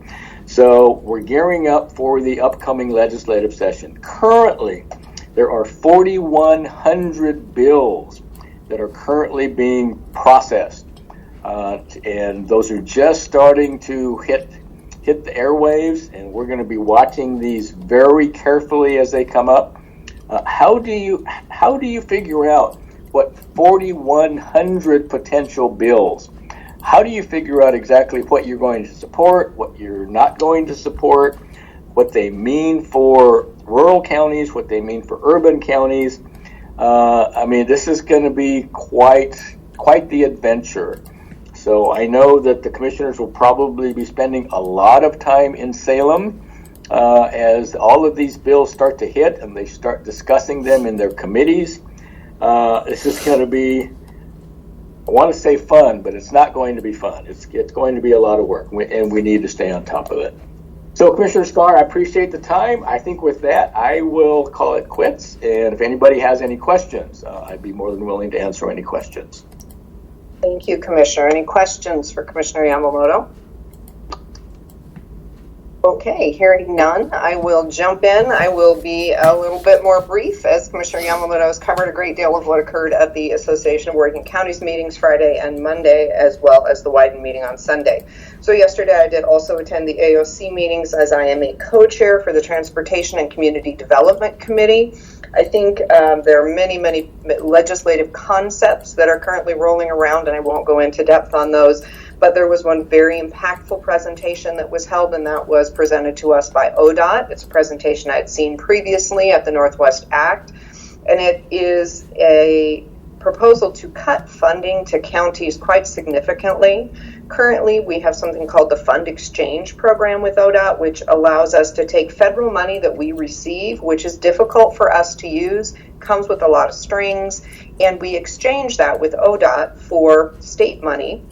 So we're gearing up for the upcoming legislative session. Currently, there are 4,100 bills that are currently being processed, and those are just starting to hit the airwaves, and we're going to be watching these very carefully as they come up. How do you figure out what 4,100 potential bills? How do you figure out exactly what you're going to support, what you're not going to support, what they mean for rural counties, what they mean for urban counties? I mean, this is going to be quite the adventure. So I know that the commissioners will probably be spending a lot of time in Salem as all of these bills start to hit and they start discussing them in their committees. This is going to be, I want to say fun, but it's not going to be fun. It's going to be a lot of work, and we need to stay on top of it. So, Commissioner Scar, I appreciate the time. I think with that, I will call it quits. And if anybody has any questions, I'd be more than willing to answer any questions. Thank you, Commissioner. Any questions for Commissioner Yamamoto? Okay, hearing none, I will jump in. I will be a little bit more brief, as Commissioner Yamamoto has covered a great deal of what occurred at the Association of Working Counties meetings Friday and Monday, as well as the Wyden meeting on Sunday. So yesterday I did also attend the AOC meetings, as I am a co-chair for the Transportation and Community Development Committee. I think there are many legislative concepts that are currently rolling around, and I won't go into depth on those. But there was one very impactful presentation that was held, and that was presented to us by ODOT. It's a presentation I had seen previously at the Northwest Act, and it is a proposal to cut funding to counties quite significantly. Currently, we have something called the Fund Exchange Program with ODOT, which allows us to take federal money that we receive, which is difficult for us to use, comes with a lot of strings, and we exchange that with ODOT for state money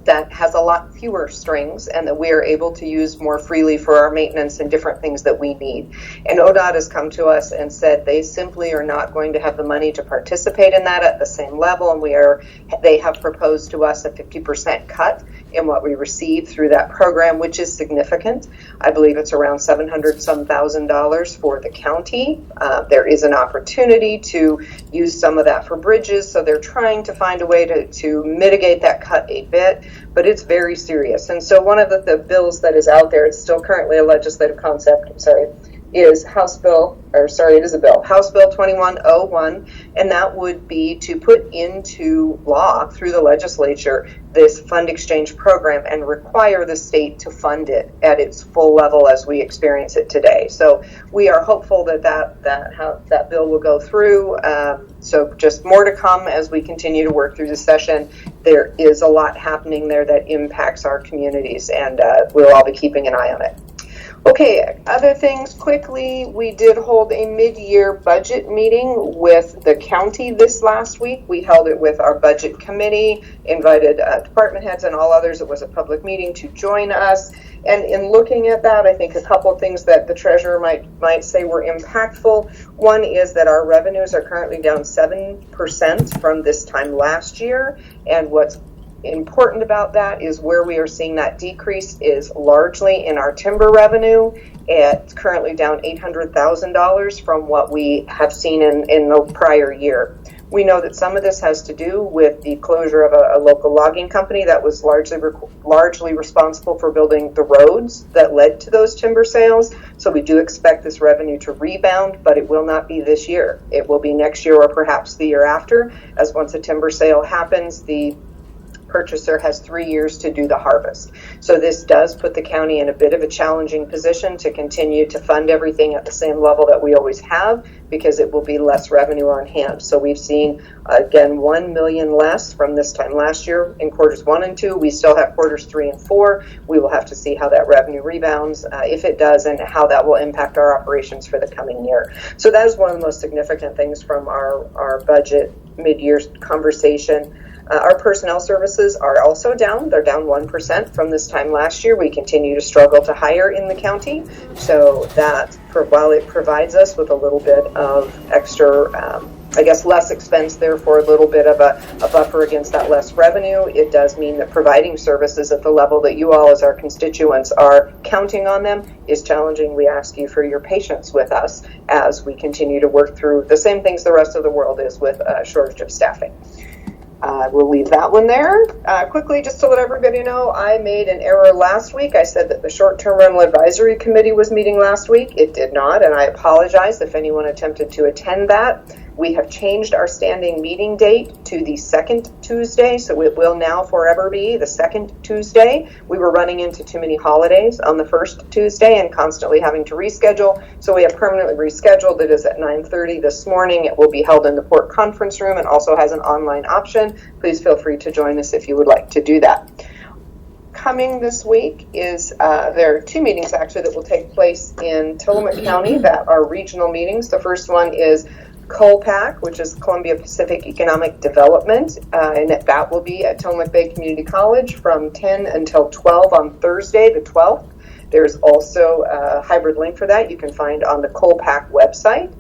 that has a lot fewer strings and that we are able to use more freely for our maintenance and different things that we need. And ODOT has come to us and said they simply are not going to have the money to participate in that at the same level, and they have proposed to us a 50% cut in what we receive through that program, which is significant. I believe it's around $700,000 for the county. There is an opportunity to use some of that for bridges, so they're trying to find a way to mitigate that cut a bit, but it's very serious. And so one of the bills that is out there, it's still currently a legislative concept, is House Bill 2101, and that would be to put into law through the legislature this fund exchange program and require the state to fund it at its full level as we experience it today. So we are hopeful that bill will go through. So just more to come as we continue to work through the session. There is a lot happening there that impacts our communities, and we'll all be keeping an eye on it. Okay, other things quickly. We did hold a mid-year budget meeting with the county this last week. We held it with our budget committee, invited department heads and all others. It was a public meeting to join us. And in looking at that, I think a couple of things that the treasurer might say were impactful. One is that our revenues are currently down 7% from this time last year. And what's important about that is where we are seeing that decrease is largely in our timber revenue. It's currently down $800,000 from what we have seen in the prior year. We know that some of this has to do with the closure of a local logging company that was largely responsible for building the roads that led to those timber sales. So we do expect this revenue to rebound, but it will not be this year. It will be next year or perhaps the year after, as once a timber sale happens, the purchaser has 3 years to do the harvest. So this does put the county in a bit of a challenging position to continue to fund everything at the same level that we always have, because it will be less revenue on hand. So we've seen, again, 1 million less from this time last year in quarters 1 and 2. We still have quarters 3 and 4. We will have to see how that revenue rebounds, if it does, and how that will impact our operations for the coming year. So that is one of the most significant things from our budget mid-year conversation. Our personnel services are also down. They're down 1% from this time last year. We continue to struggle to hire in the county. So that, while it provides us with a little bit of extra, less expense, therefore a little bit of a buffer against that less revenue, it does mean that providing services at the level that you all as our constituents are counting on them is challenging. We ask you for your patience with us as we continue to work through the same things the rest of the world is with a shortage of staffing. We'll leave that one there. Quickly, just to let everybody know, I made an error last week. I said that the short-term rental advisory committee was meeting last week. It did not, and I apologize if anyone attempted to attend that. We have changed our standing meeting date to the second Tuesday, so it will now forever be the second Tuesday. We were running into too many holidays on the first Tuesday and constantly having to reschedule, so we have permanently rescheduled. It is at 9:30 this morning. It will be held in the Port Conference Room and also has an online option. Please feel free to join us if you would like to do that. Coming this week is, there are 2 meetings actually that will take place in Tillamook County that are regional meetings. The first one is COLPAC, which is Columbia Pacific Economic Development, and that will be at Tillamook Bay Community College from 10 until 12 on Thursday, the 12th. There's also a hybrid link for that you can find on the COLPAC website.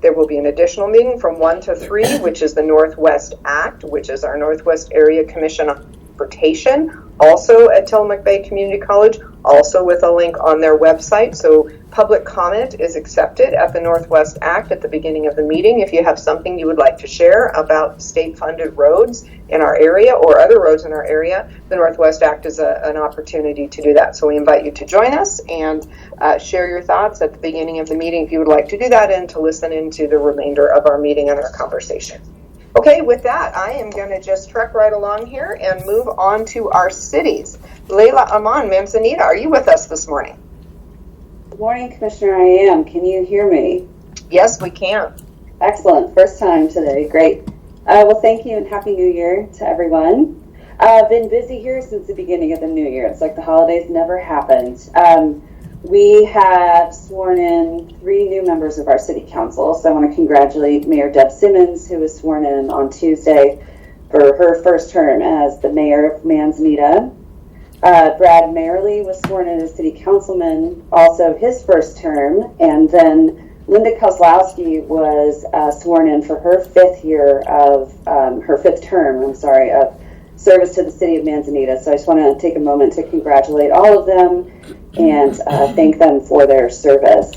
There will be an additional meeting from 1 to 3, which is the Northwest Act, which is our Northwest Area Commission on Transportation, also at Tillamook Bay Community College, also with a link on their website. So public comment is accepted at the Northwest Act at the beginning of the meeting. If you have something you would like to share about state-funded roads in our area or other roads in our area, the Northwest Act is an opportunity to do that. So we invite you to join us and share your thoughts at the beginning of the meeting if you would like to do that, and to listen into the remainder of our meeting and our conversation. Okay, with that, I am going to just trek right along here and move on to our cities. Leila Aman, Manzanita, are you with us this morning? Good morning, Commissioner. I am. Can you hear me? Yes, we can. Excellent. First time today. Great. Well, thank you and Happy New Year to everyone. I've been busy here since the beginning of the new year. It's like the holidays never happened. We have sworn in 3 new members of our city council. So I want to congratulate Mayor Deb Simmons, who was sworn in on Tuesday for her first term as the mayor of Manzanita. Brad Merrily was sworn in as city councilman, also his first term. And then Linda Kozlowski was sworn in for her 5th year of her 5th term, of service to the city of Manzanita. So I just want to take a moment to congratulate all of them and thank them for their service.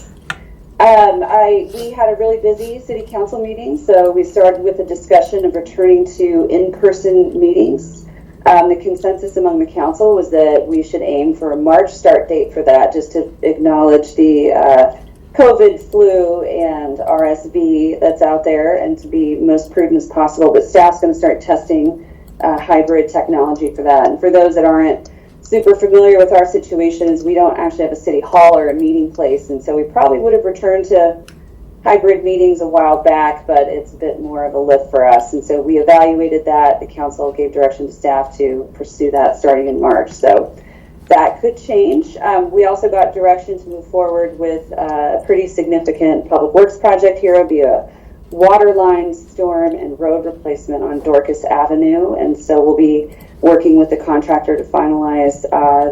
We had a really busy city council meeting, so we started with a discussion of returning to in-person meetings. The consensus among the council was that we should aim for a March start date for that, just to acknowledge the COVID, flu, and RSV that's out there, and to be most prudent as possible. But staff's going to start testing hybrid technology for that. And for those that aren't super familiar with our situation, is we don't actually have a city hall or a meeting place, and so we probably would have returned to hybrid meetings a while back, but it's a bit more of a lift for us. And so we evaluated that. The council gave direction to staff to pursue that starting in March. So that could change. We also got direction to move forward with a pretty significant public works project here. It'll be a water line, storm, and road replacement on Dorcas Avenue. And so we'll be working with the contractor to finalize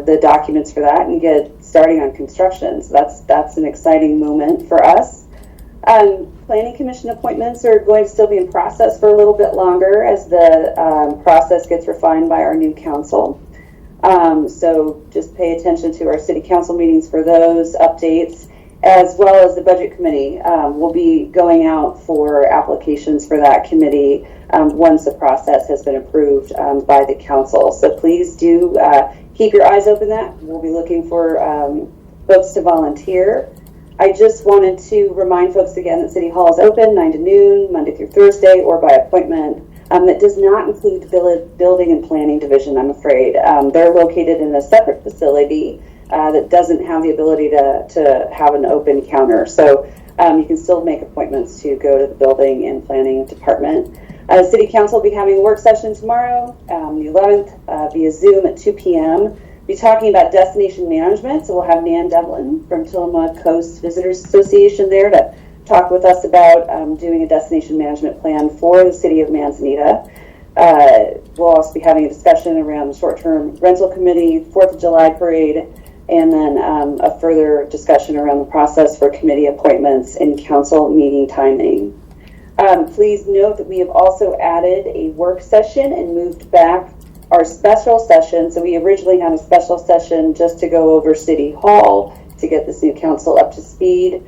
the documents for that and get starting on construction. So that's an exciting moment for us. Planning Commission appointments are going to still be in process for a little bit longer as the process gets refined by our new council. So just pay attention to our city council meetings for those updates, as well as the budget committee. We'll be going out for applications for that committee once the process has been approved by the council. So please do keep your eyes open that. We'll be looking for folks to volunteer. I just wanted to remind folks again that City Hall is open 9 to noon, Monday through Thursday, or by appointment. That does not include the building and planning division, I'm afraid. They're located in a separate facility that doesn't have the ability to have an open counter. So you can still make appointments to go to the building and planning department. City Council will be having a work session tomorrow, the 11th, via Zoom at 2 p.m. Be talking about destination management, so we'll have Nan Devlin from Tillamook Coast Visitors Association there to talk with us about doing a destination management plan for the city of Manzanita. We'll also be having a discussion around the short-term rental committee, 4th of July parade, and then a further discussion around the process for committee appointments and council meeting timing. Please note that we have also added a work session and moved back our special session. So we originally had a special session just to go over City Hall to get this new council up to speed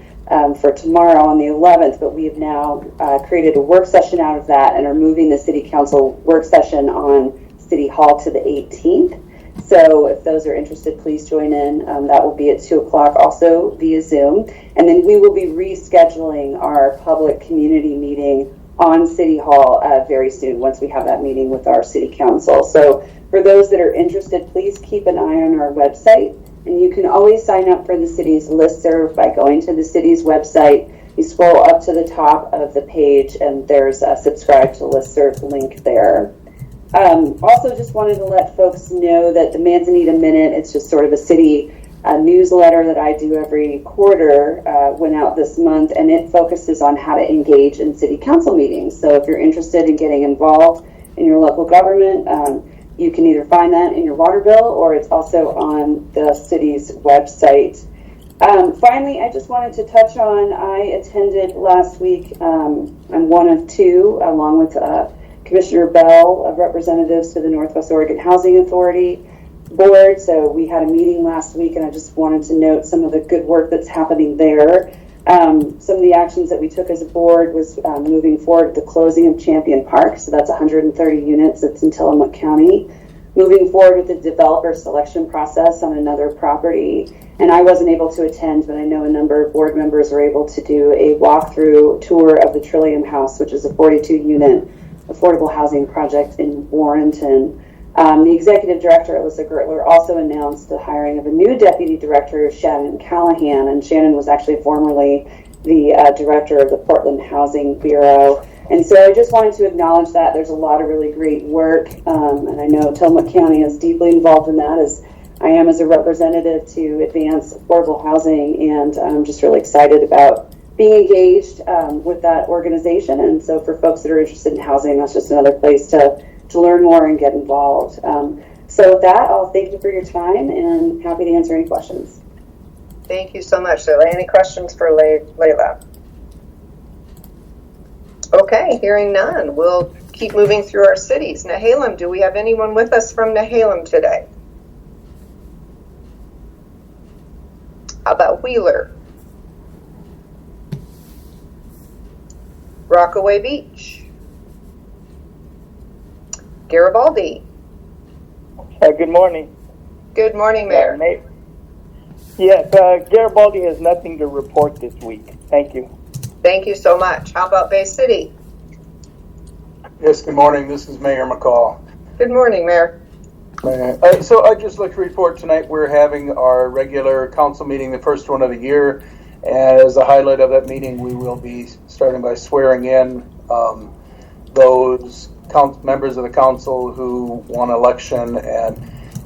for tomorrow on the 11th, but we have now created a work session out of that and are moving the City Council work session on City Hall to the 18th. So if those are interested, please join in. That will be at 2 o'clock also via Zoom. And then we will be rescheduling our public community meeting on City Hall very soon once we have that meeting with our City Council. So for those that are interested, please keep an eye on our website. And you can always sign up for the city's listserv by going to the city's website. You scroll up to the top of the page and there's a subscribe to listserv link there. Also just wanted to let folks know that the Manzanita Minute, it's just sort of a city newsletter that I do every quarter, went out this month, and it focuses on how to engage in city council meetings. So if you're interested in getting involved in your local government, you can either find that in your water bill or it's also on the city's website. Finally, I just wanted to touch on, I attended last week, I'm one of two, along with Commissioner Bell, of representatives to the Northwest Oregon Housing Authority board. So we had a meeting last week and I just wanted to note some of the good work that's happening there. Some of the actions that we took as a board was moving forward with the closing of Champion Park. So that's 130 units that's in Tillamook County. Moving forward with the developer selection process on another property. And I wasn't able to attend, but I know a number of board members were able to do a walkthrough tour of the Trillium House, which is a 42-unit affordable housing project in Warrenton. The executive director, Alyssa Gertler, also announced the hiring of a new deputy director, Shannon Callahan, and Shannon was actually formerly the director of the Portland Housing Bureau. And so I just wanted to acknowledge that there's a lot of really great work, and I know Tillamook County is deeply involved in that, as I am as a representative to advance affordable housing, and I'm just really excited about being engaged with that organization. And so for folks that are interested in housing, that's just another place to learn more and get involved. So with that, I'll thank you for your time and happy to answer any questions. Thank you so much, Leila. Any questions for Leila? Okay, hearing none, we'll keep moving through our cities. Nehalem, do we have anyone with us from Nehalem today? How about Wheeler? Rockaway Beach? Garibaldi? Good morning. Good morning, Mayor. Yes, Garibaldi has nothing to report this week. Thank you. Thank you so much. How about Bay City? Yes, good morning. This is Mayor McCall. Good morning, Mayor. So I'd just like to report tonight we're having our regular council meeting, the first one of the year. As a highlight of that meeting, we will be starting by swearing in those members of the council who won election. And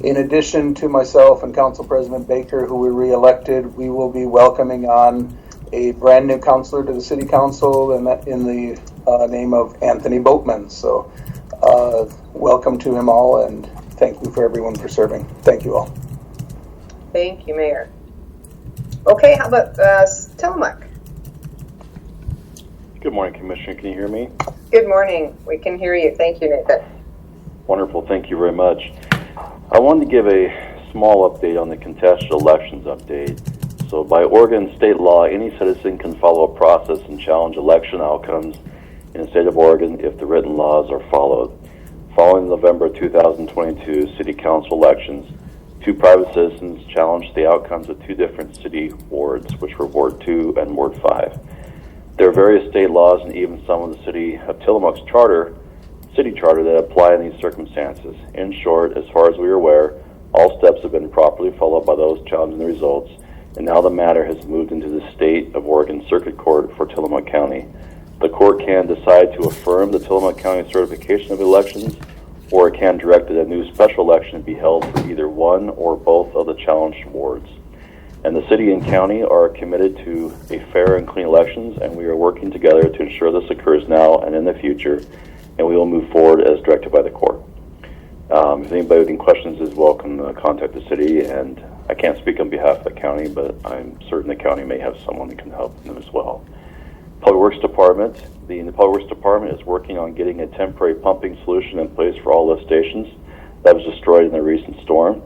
in addition to myself and Council President Baker, who were re-elected, we will be welcoming on a brand new councilor to the City Council, and that in the name of Anthony Boatman. So welcome to him all, and thank you for everyone for serving. Thank you all. Thank you, Mayor. Okay, how about Tillamook? Good morning, Commissioner. Can you hear me? Good morning. We can hear you. Thank you, Nathan. Wonderful. Thank you very much. I wanted to give a small update on the contested elections update. So by Oregon state law, any citizen can follow a process and challenge election outcomes in the state of Oregon if the written laws are followed. Following the November 2022 City Council elections, 2 private citizens challenged the outcomes of 2 different city wards, which were Ward 2 and Ward 5. There are various state laws and even some of the City of Tillamook's city charter that apply in these circumstances. In short, as far as we are aware, all steps have been properly followed by those challenging the results, and now the matter has moved into the State of Oregon Circuit Court for Tillamook County. The court can decide to affirm the Tillamook County certification of elections, or it can direct that a new special election be held for either one or both of the challenged wards. And the city and county are committed to a fair and clean elections, and we are working together to ensure this occurs now and in the future, and we will move forward as directed by the court. If anybody with any questions is welcome to contact the city, and I can't speak on behalf of the county, but I'm certain the county may have someone who can help them as well. Public Works Department. The Public Works Department is working on getting a temporary pumping solution in place for all lift stations that was destroyed in the recent storm.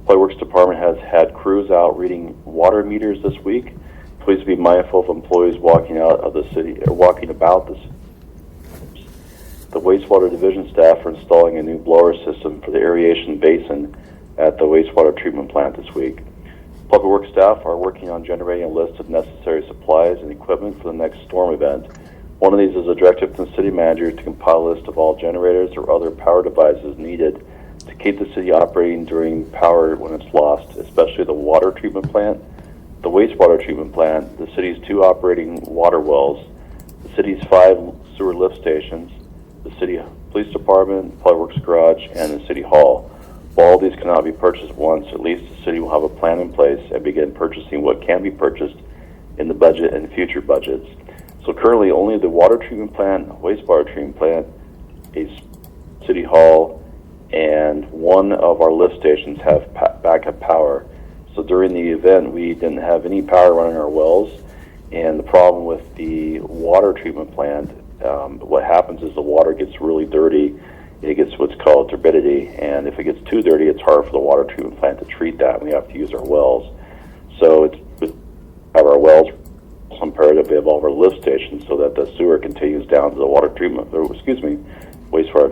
Public Works Department has had crews out reading water meters this week. Please be mindful of employees walking out of the city or walking about the city. The wastewater division staff are installing a new blower system for the aeration basin at the wastewater treatment plant this week. Public Works staff are working on generating a list of necessary supplies and equipment for the next storm event. One of these is a directive from the city manager to compile a list of all generators or other power devices needed to keep the city operating during power when it's lost, especially the water treatment plant, the wastewater treatment plant, the city's 2 operating water wells, the city's 5 sewer lift stations, the city police department, Public Works garage, and the city hall. While all these cannot be purchased once, at least the city will have a plan in place and begin purchasing what can be purchased in the budget and future budgets. So currently only the water treatment plant, wastewater treatment plant, a city hall, and 1 of our lift stations have backup power. So during the event, we didn't have any power running our wells, and the problem with the water treatment plant, what happens is the water gets really dirty. It gets what's called turbidity, and if it gets too dirty, it's hard for the water treatment plant to treat that, and we have to use our wells. So it's have our wells imperative we have all of our lift stations so that the sewer continues down to the wastewater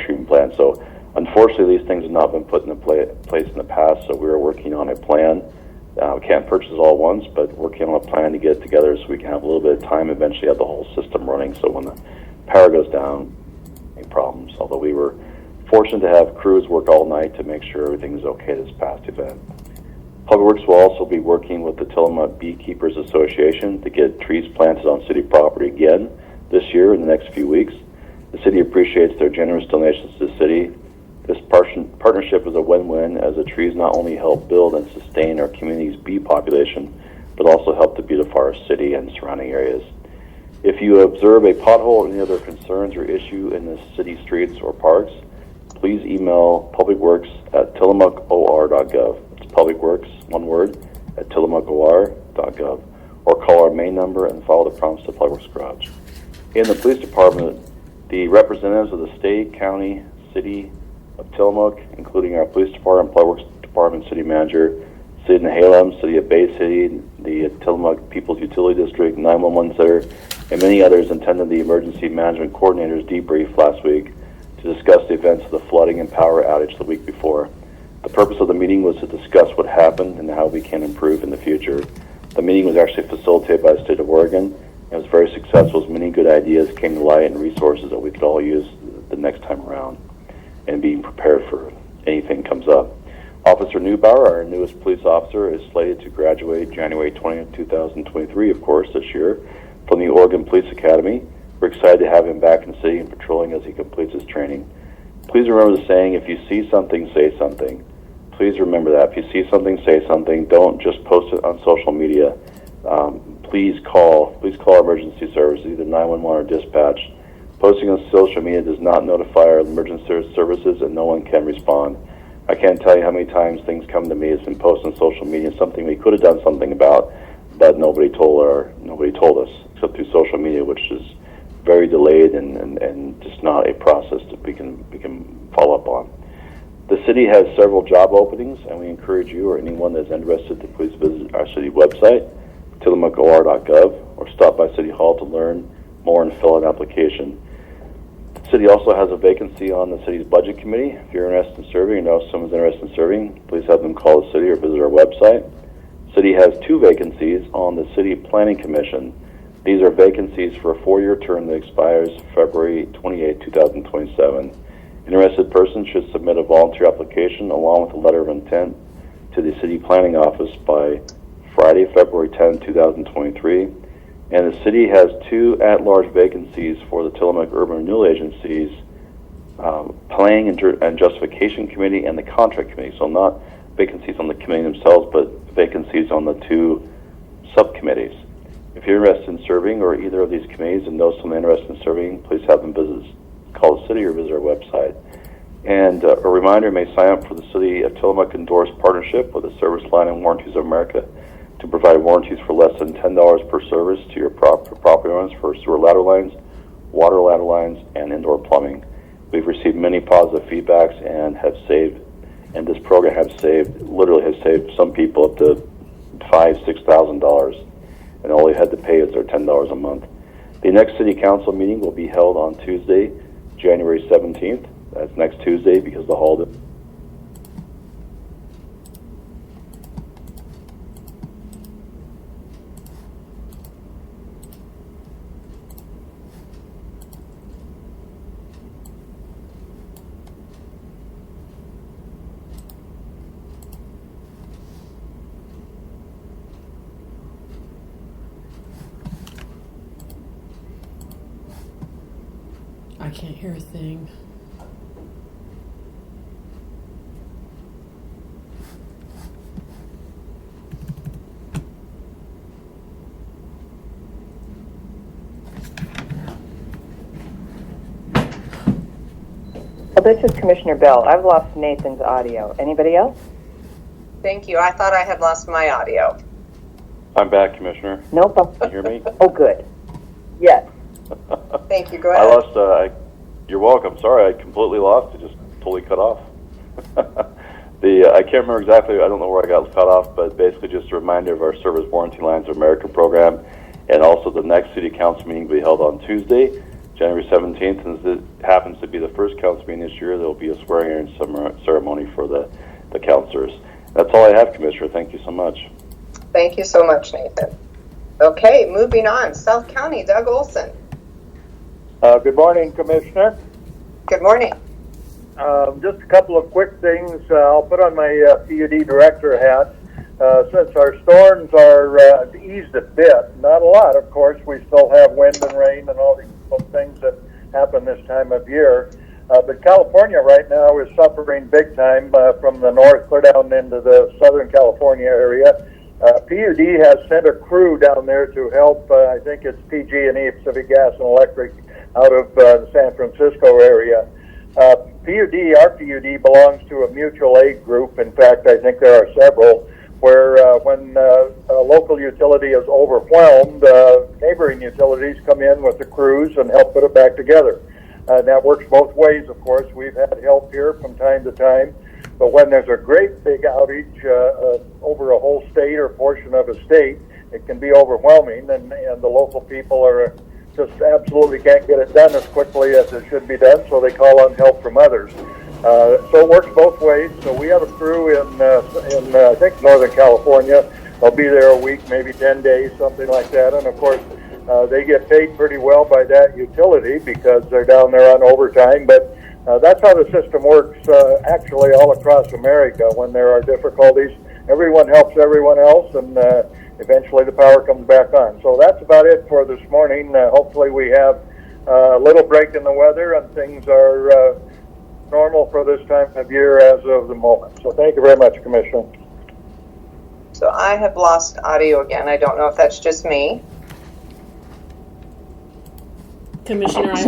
treatment plant. So unfortunately, these things have not been put into place in the past, so we're working on a plan. We can't purchase it all at once, but working on a plan to get it together so we can have a little bit of time, eventually have the whole system running, so when the power goes down, any problems. Although we were fortunate to have crews work all night to make sure everything's okay this past event. Public Works will also be working with the Tillamook Beekeepers Association to get trees planted on city property again this year in the next few weeks. The city appreciates their generous donations to the city. This partnership is a win-win, as the trees not only help build and sustain our community's bee population, but also help to beautify our city and surrounding areas. If you observe a pothole or any other concerns or issue in the city streets or parks, please email publicworks@tillamookor.gov. It's publicworks, one word, at tillamookor.gov, or call our main number and follow the prompts to Public Works Garage. In the police department, the representatives of the state, county, city of Tillamook, including our police department, Public Works Department, city manager, City of Nehalem, City of Bay City, the Tillamook People's Utility District, 911 Center, and many others attended the Emergency Management Coordinator's debrief last week to discuss the events of the flooding and power outage the week before. The purpose of the meeting was to discuss what happened and how we can improve in the future. The meeting was actually facilitated by the state of Oregon. It was very successful as many good ideas came to light and resources that we could all use the next time around and being prepared for anything comes up. Officer Neubauer, our newest police officer, is slated to graduate January 20th, 2023, of course, this year, from the Oregon Police Academy. We're excited to have him back in the city and patrolling as he completes his training. Please remember the saying, if you see something, say something. Please remember that. If you see something, say something. Don't just post it on social media. Please call our emergency services, either 911 or dispatch. Posting on social media does not notify our emergency services, and no one can respond. I can't tell you how many times things come to me. It's been posted on social media, something we could have done something about, but nobody told us, except through social media, which is very delayed and just not a process that we can follow up on. The city has several job openings, and we encourage you or anyone that's interested to please visit our city website, tillamookor.gov, or stop by City Hall to learn more and fill out an application. The city also has a vacancy on the city's budget committee. If you're interested in serving or know someone's interested in serving, please have them call the city or visit our website. The city has 2 vacancies on the City Planning Commission. These are vacancies for a 4-year term that expires February 28, 2027. Interested person should submit a volunteer application along with a letter of intent to the City Planning Office by Friday, February 10, 2023. And the city has 2 at-large vacancies for the Tillamook Urban Renewal Agency's Planning and Justification Committee and the Contract Committee. So not vacancies on the committee themselves, but vacancies on the 2 subcommittees. If you're interested in serving or either of these committees and know someone interested in serving, please have them call the city or visit our website. And a reminder, you may sign up for the City of Tillamook endorsed partnership with the Service Line and Warranties of America to provide warranties for less than $10 per service to your property owners for sewer lateral lines, water lateral lines, and indoor plumbing. We've received many positive feedbacks and this program literally has saved some people up to $5,000-$6,000, and all they had to pay is their $10 a month. The next City Council meeting will be held on Tuesday, January 17th. That's next Tuesday because the holiday. I can't hear a thing. Well, this is Commissioner Bell. I've lost Nathan's audio. Anybody else? Thank you. I thought I had lost my audio. I'm back, Commissioner. Nope. Can you hear me? Oh, good. Yes. Thank you. Go ahead. I lost. You're welcome. Sorry, I completely lost. It just totally cut off. I can't remember exactly. I don't know where I got cut off, but basically just a reminder of our Service Warranty Lines of America program, and also the next City Council meeting will be held on Tuesday, January 17th, and as it happens to be the first council meeting this year, there will be a swearing-in ceremony for the councilors. That's all I have, Commissioner. Thank you so much. Thank you so much, Nathan. Okay, moving on. South County, Doug Olson. Good morning, Commissioner. Good morning. Just a couple of quick things. I'll put on my PUD director hat. Since our storms are eased a bit, not a lot, of course, we still have wind and rain and all these things that happen this time of year. But California right now is suffering big time from the north clear down into the Southern California area. PUD has sent a crew down there to help, I think it's PG&E, Pacific Gas and Electric, out of the San Francisco area. Our PUD belongs to a mutual aid group. In fact, I think there are several where when a local utility is overwhelmed, neighboring utilities come in with the crews and help put it back together. That works both ways, of course. We've had help here from time to time, but when there's a great big outage over a whole state or portion of a state, it can be overwhelming, and the local people are just absolutely can't get it done as quickly as it should be done, so they call on help from others. So it works both ways. So we have a crew in I think Northern California. They'll be there a week, maybe 10 days, something like that. And of course, they get paid pretty well by that utility because they're down there on overtime. But that's how the system works actually all across America. When there are difficulties, everyone helps everyone else, and eventually the power comes back on. So that's about it for this morning. Hopefully we have a little break in the weather and things are normal for this time of year as of the moment. So thank you very much, Commissioner. So I have lost audio again. I don't know if that's just me. Commissioner, I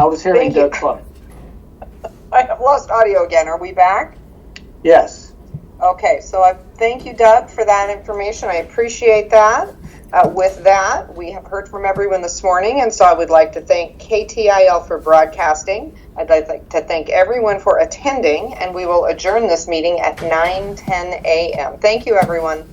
was hearing Doug fine. I have lost audio again. Are we back? Yes. Okay, so I thank you, Doug, for that information. I appreciate that. With that, we have heard from everyone this morning, and so I would like to thank KTIL for broadcasting. I'd like to thank everyone for attending, and we will adjourn this meeting at 9:10 a.m. Thank you, everyone.